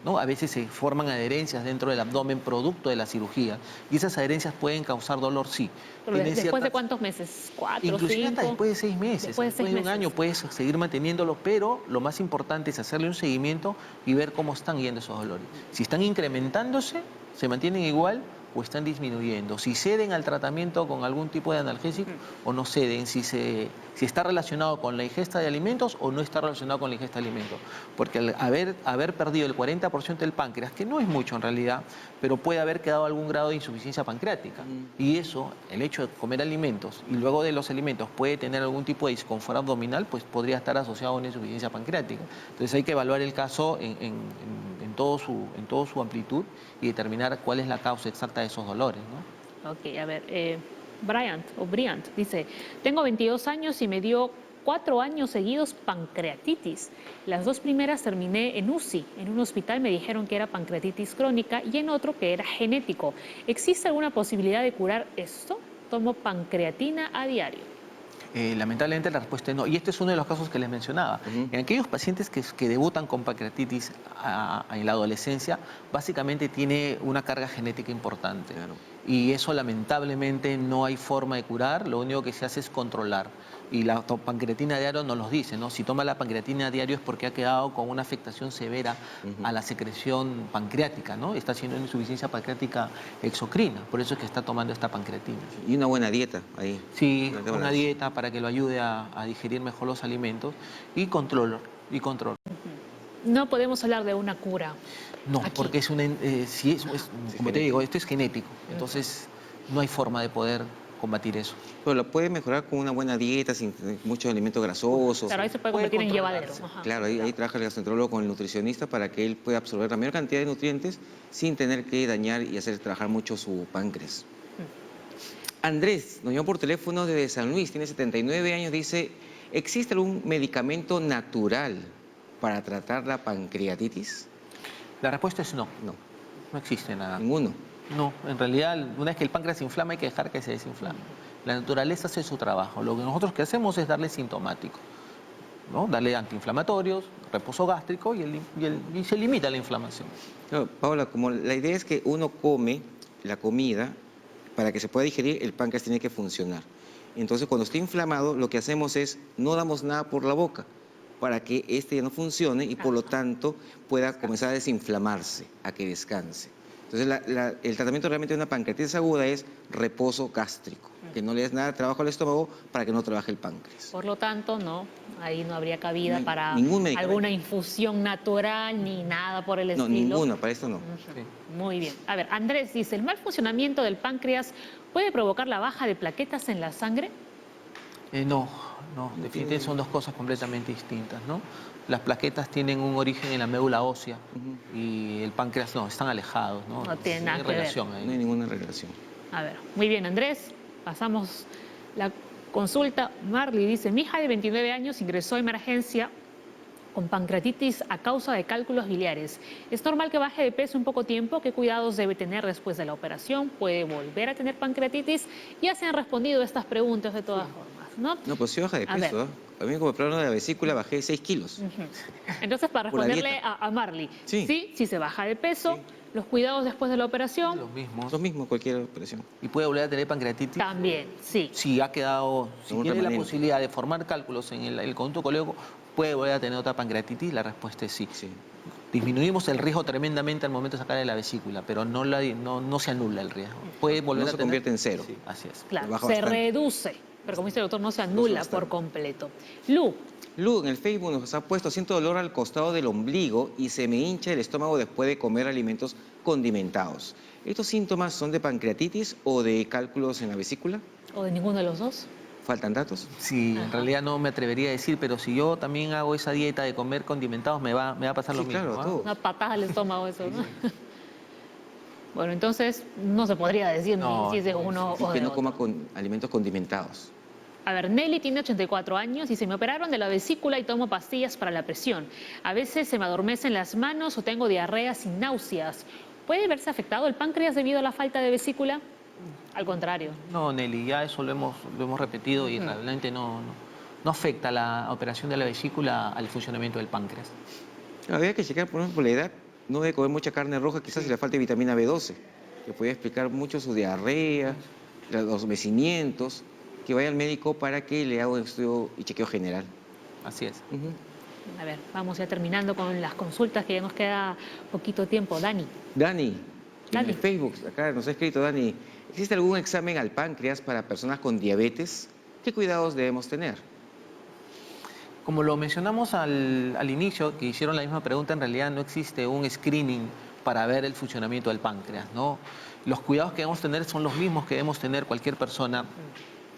¿no? A veces se forman adherencias dentro del abdomen producto de la cirugía y esas adherencias pueden causar dolor, sí. Pero ¿después de cuántos meses? ¿4, Inclusive 5? hasta después de 6 meses, después de un año puedes seguir manteniéndolo, pero lo más importante es hacerle un seguimiento y ver cómo están yendo esos dolores. Si están incrementándose, se mantienen igual o están disminuyendo, si ceden al tratamiento con algún tipo de analgésico o no ceden, si está relacionado con la ingesta de alimentos o no está relacionado con la ingesta de alimentos. Porque al haber perdido el 40% del páncreas, que no es mucho en realidad, pero puede haber quedado algún grado de insuficiencia pancreática. Y eso, el hecho de comer alimentos y luego de los alimentos puede tener algún tipo de disconfort abdominal, pues podría estar asociado a una insuficiencia pancreática. Entonces hay que evaluar el caso en toda su amplitud y determinar cuál es la causa exacta de esos dolores, ¿no? Ok, a ver, Bryant dice, tengo 22 años y me dio 4 años seguidos pancreatitis. Las 2 primeras terminé en UCI. En un hospital me dijeron que era pancreatitis crónica y en otro que era genético. ¿Existe alguna posibilidad de curar esto? Tomo pancreatina a diario. Lamentablemente la respuesta es no. Y este es uno de los casos que les mencionaba. En aquellos pacientes que debutan con pancreatitis en la adolescencia, básicamente tiene una carga genética importante. Claro. Y eso lamentablemente no hay forma de curar, lo único que se hace es controlar. Y la pancreatina a diario nos los dice, ¿no? Si toma la pancreatina a diario es porque ha quedado con una afectación severa a la secreción pancreática, ¿no? Está haciendo una insuficiencia pancreática exocrina, por eso es que está tomando esta pancreatina. Y una buena dieta ahí. Sí, una dieta para que lo ayude a digerir mejor los alimentos y control. No podemos hablar de una cura. No, aquí, porque como te digo, esto es genético, entonces no hay forma de poder combatir eso. Pero lo puede mejorar con una buena dieta, sin muchos alimentos grasosos. Claro, ahí se puede convertir en llevadero. Ajá. Claro, ahí trabaja el gastroenterólogo con el nutricionista para que él pueda absorber la mayor cantidad de nutrientes sin tener que dañar y hacer trabajar mucho su páncreas. Andrés nos llamó por teléfono desde San Luis, tiene 79 años, dice, ¿existe algún medicamento natural para tratar la pancreatitis? La respuesta es no. No. No existe nada. ¿Ninguno? No, en realidad, una vez que el páncreas se inflama, hay que dejar que se desinflame. La naturaleza hace su trabajo. Lo que nosotros que hacemos es darle sintomático, ¿no? Darle antiinflamatorios, reposo gástrico y se limita la inflamación. Claro, Paola, como la idea es que uno come la comida, para que se pueda digerir, el páncreas tiene que funcionar. Entonces, cuando esté inflamado, lo que hacemos es no damos nada por la boca para que este ya no funcione y por lo tanto pueda comenzar a desinflamarse, a que descanse. Entonces, el tratamiento realmente de una pancreatitis aguda es reposo gástrico, que no le des nada de trabajo al estómago para que no trabaje el páncreas. Por lo tanto, no, ahí no habría cabida para medicamento. alguna infusión natural ni nada por el estilo. No, ninguna, para esto no. Sí. Muy bien. A ver, Andrés dice, ¿el mal funcionamiento del páncreas puede provocar la baja de plaquetas en la sangre? No, definitivamente son dos cosas completamente distintas, ¿no? Las plaquetas tienen un origen en la médula ósea y el páncreas no, están alejados, ¿no? No tiene nada hay que ver. relación ahí. No hay ninguna relación. A ver, muy bien, Andrés. Pasamos la consulta. Marley dice, mi hija de 29 años ingresó a emergencia con pancreatitis a causa de cálculos biliares. ¿Es normal que baje de peso en poco tiempo? ¿Qué cuidados debe tener después de la operación? ¿Puede volver a tener pancreatitis? Ya se han respondido estas preguntas de todas formas. ¿no? No, pues sí baja de A ver. peso. A mí como problema de la vesícula bajé 6 kilos. Entonces, para Por la responderle dieta. a Marley, Sí. sí se baja de peso, los cuidados después de la operación, Los mismos. Lo mismo, cualquier operación. Y puede volver a tener pancreatitis. también, sí. Si ha quedado, si Algún tiene la remanente. posibilidad de formar cálculos en el conducto colédoco, puede volver a tener otra pancreatitis. La respuesta es sí. Disminuimos el riesgo tremendamente al momento de sacarle la vesícula, pero no se anula el riesgo. Puede volver No a se tener. convierte en cero. Sí, así es. Claro, baja se bastante. reduce, pero como dice el doctor, no se anula por completo. Lu, Lu, en el Facebook nos ha puesto: siento dolor al costado del ombligo y se me hincha el estómago después de comer alimentos condimentados. ¿Estos síntomas son de pancreatitis o de cálculos en la vesícula? o de ninguno de los dos. ¿Faltan datos? Sí, en realidad no me atrevería a decir, pero si yo también hago esa dieta de comer condimentados, me va a pasar Sí, lo mismo. claro, ¿ah? todo. Una patada al estómago eso, ¿no? Bueno, entonces no se podría decir No, ni si es de uno Así o que de no otro. coma con alimentos condimentados. A ver, Nelly tiene 84 años y se me operaron de la vesícula y tomo pastillas para la presión. A veces se me adormecen las manos o tengo diarreas y náuseas. ¿Puede verse afectado el páncreas debido a la falta de vesícula? Al contrario. No, Nelly, ya eso lo hemos repetido y realmente no afecta la operación de la vesícula al funcionamiento del páncreas. Habría que checar, por ejemplo, la edad. No debe comer mucha carne roja, quizás si le falta vitamina B12, que puede explicar mucho su diarrea, los adormecimientos. Que vaya al médico para que le haga un estudio y chequeo general. Así es. A ver, vamos ya terminando con las consultas, que ya nos queda poquito tiempo. Dani. Dani, Dani. en el Facebook, acá nos ha escrito Dani: ¿existe algún examen al páncreas para personas con diabetes? ¿Qué cuidados debemos tener? Como lo mencionamos al inicio, que hicieron la misma pregunta, en realidad no existe un screening para ver el funcionamiento del páncreas, ¿no? Los cuidados que debemos tener son los mismos que debemos tener cualquier persona.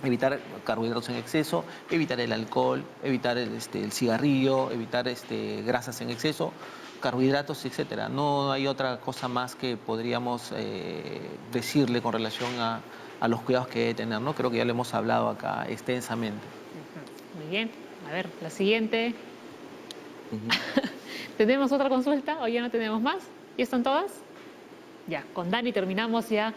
Evitar carbohidratos en exceso, evitar el alcohol, evitar el cigarrillo, evitar grasas en exceso, carbohidratos, etcétera. No hay otra cosa más que podríamos decirle con relación a los cuidados que debe tener, ¿no? Creo que ya lo hemos hablado acá extensamente. Muy bien. A ver, la siguiente. ¿Tenemos otra consulta o ya no tenemos más? ¿Ya están todas? Ya, con Dani terminamos ya.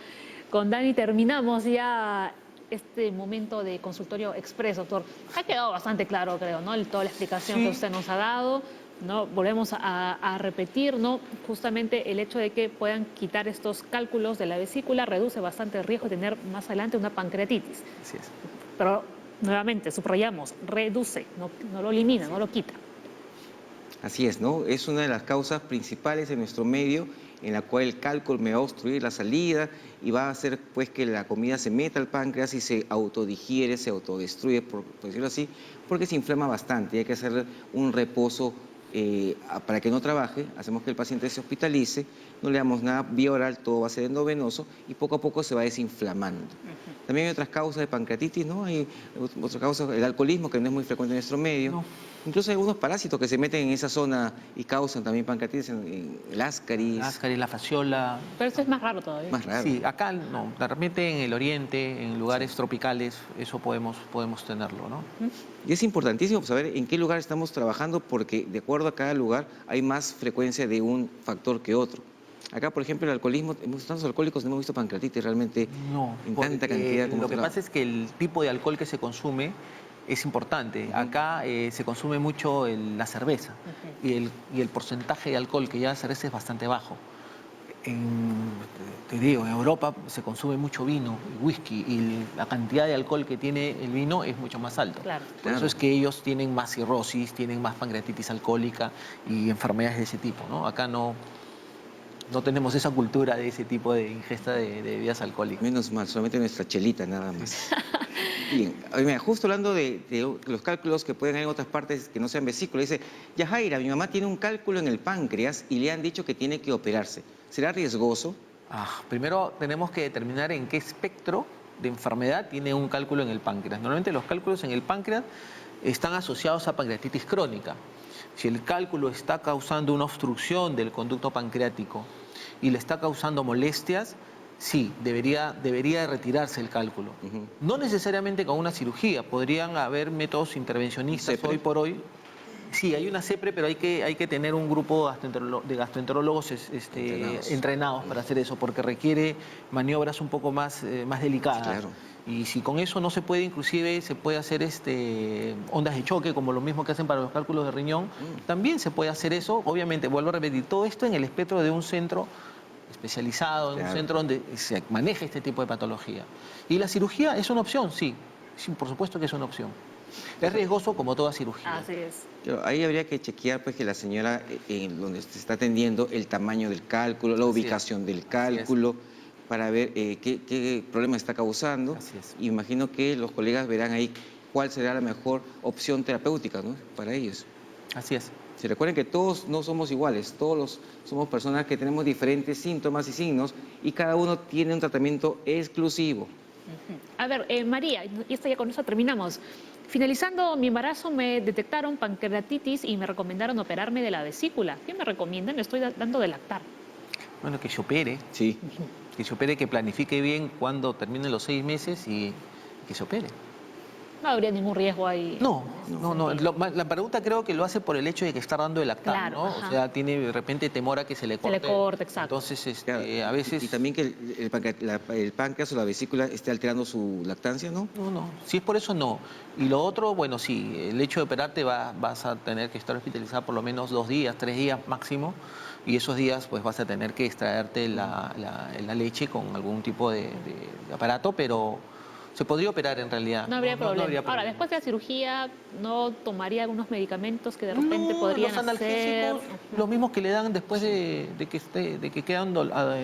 Este momento de consultorio expreso, doctor. Ha quedado bastante claro, creo, ¿no? Toda la explicación que usted nos ha dado, ¿no? Volvemos a repetir, ¿no? Justamente el hecho de que puedan quitar estos cálculos de la vesícula reduce bastante el riesgo de tener más adelante una pancreatitis. Así es. Pero, nuevamente, subrayamos, reduce, no lo elimina, no lo quita. Así es, ¿no? Es una de las causas principales en nuestro medio, en la cual el cálculo me va a obstruir la salida y va a hacer pues que la comida se meta al páncreas y se autodigiere, se autodestruye, por decirlo así, porque se inflama bastante y hay que hacer un reposo para que no trabaje. Hacemos que el paciente se hospitalice, no le damos nada vía oral, todo va a ser endovenoso y poco a poco se va desinflamando. También hay otras causas de pancreatitis, ¿no? Hay otras causas, el alcoholismo, que no es muy frecuente en nuestro medio. No. Incluso hay algunos parásitos que se meten en esa zona y causan también pancreatitis, el ascaris. La ascaris, la fasciola. Pero esto es más raro todavía. Más raro. Sí, acá no. De repente en el oriente, en lugares tropicales, eso podemos tenerlo, ¿no? Y es importantísimo saber en qué lugar estamos trabajando, porque de acuerdo a cada lugar hay más frecuencia de un factor que otro. Acá, por ejemplo, el alcoholismo, tantos alcohólicos no hemos visto pancreatitis realmente en tanta cantidad como lo que pasa es que el tipo de alcohol que se consume es importante. Acá se consume mucho la cerveza y el porcentaje de alcohol que lleva la cerveza es bastante bajo. Te digo, en Europa se consume mucho vino y whisky y la cantidad de alcohol que tiene el vino es mucho más alto. Claro. Por eso es que ellos tienen más cirrosis, tienen más pancreatitis alcohólica y enfermedades de ese tipo, ¿no? Acá no tenemos esa cultura de ese tipo de ingesta de bebidas alcohólicas. Menos mal, solamente nuestra chelita nada más. Bien, mira, justo hablando de los cálculos que pueden haber en otras partes que no sean vesícula, dice: Yajaira, mi mamá tiene un cálculo en el páncreas y le han dicho que tiene que operarse. ¿Será riesgoso? Primero tenemos que determinar en qué espectro de enfermedad tiene un cálculo en el páncreas. Normalmente los cálculos en el páncreas están asociados a pancreatitis crónica. Si el cálculo está causando una obstrucción del conducto pancreático y le está causando molestias, sí, debería retirarse el cálculo. No necesariamente con una cirugía, podrían haber métodos intervencionistas hoy por hoy. Sí, hay una CEPRE, pero hay que tener un grupo de gastroenterólogos entrenados para hacer eso, porque requiere maniobras un poco más delicadas. Claro. Y si con eso no se puede, inclusive se puede hacer ondas de choque, como lo mismo que hacen para los cálculos de riñón, también se puede hacer eso. Obviamente, vuelvo a repetir, todo esto en el espectro de un centro especializado, en un centro donde se maneja este tipo de patología. Y la cirugía es una opción, sí, por supuesto que es una opción. Es riesgoso como toda cirugía. Así es. Pero ahí habría que chequear pues, que la señora, en donde se está atendiendo, el tamaño del cálculo, la ubicación del cálculo, para ver qué problema está causando. Y imagino que los colegas verán ahí cuál será la mejor opción terapéutica, ¿no?, para ellos. Así es. Se recuerden que todos no somos iguales, somos personas que tenemos diferentes síntomas y signos y cada uno tiene un tratamiento exclusivo. A ver, María, y ya con eso terminamos. Finalizando mi embarazo me detectaron pancreatitis y me recomendaron operarme de la vesícula. ¿Qué me recomiendan? Estoy dando de lactar. Bueno, que se opere. Sí. Que se opere, que planifique bien cuando terminen los 6 meses y que se opere. No habría ningún riesgo ahí. No. La pregunta creo que lo hace por el hecho de que está dando el lactar, claro, ¿no? ajá. O sea, tiene de repente temor a que se le corte. Se le corte, exacto. Entonces, a veces... Y también que el páncreas o la vesícula esté alterando su lactancia, ¿no? No. Si es por eso, no. Y lo otro, bueno, sí, el hecho de operarte vas a tener que estar hospitalizada por lo menos 2 días, 3 días máximo. Y esos días pues vas a tener que extraerte la leche con algún tipo de aparato, pero se podría operar en realidad. No habría problema. Ahora, después de la cirugía, ¿no tomaría algunos medicamentos que de repente podrían los analgésicos, los mismos que le dan después de que quedan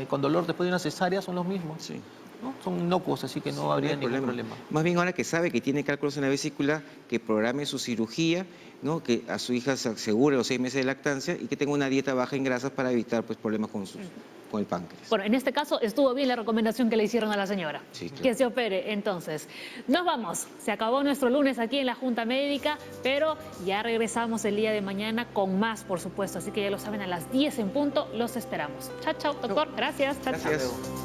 con dolor después de una cesárea son los mismos. Sí. ¿No? Son inocuos, así que no habría ningún problema. Más bien ahora que sabe que tiene cálculos en la vesícula, que programe su cirugía, ¿no?, que a su hija se asegure los 6 meses de lactancia y que tenga una dieta baja en grasas para evitar pues, problemas con el páncreas. Bueno, en este caso estuvo bien la recomendación que le hicieron a la señora. Sí, claro. Que se opere. Entonces, nos vamos. Se acabó nuestro lunes aquí en la Junta Médica, pero ya regresamos el día de mañana con más, por supuesto. Así que ya lo saben, a las 10 en punto los esperamos. Chao, chao, doctor. Gracias. Chao, Gracias. chao.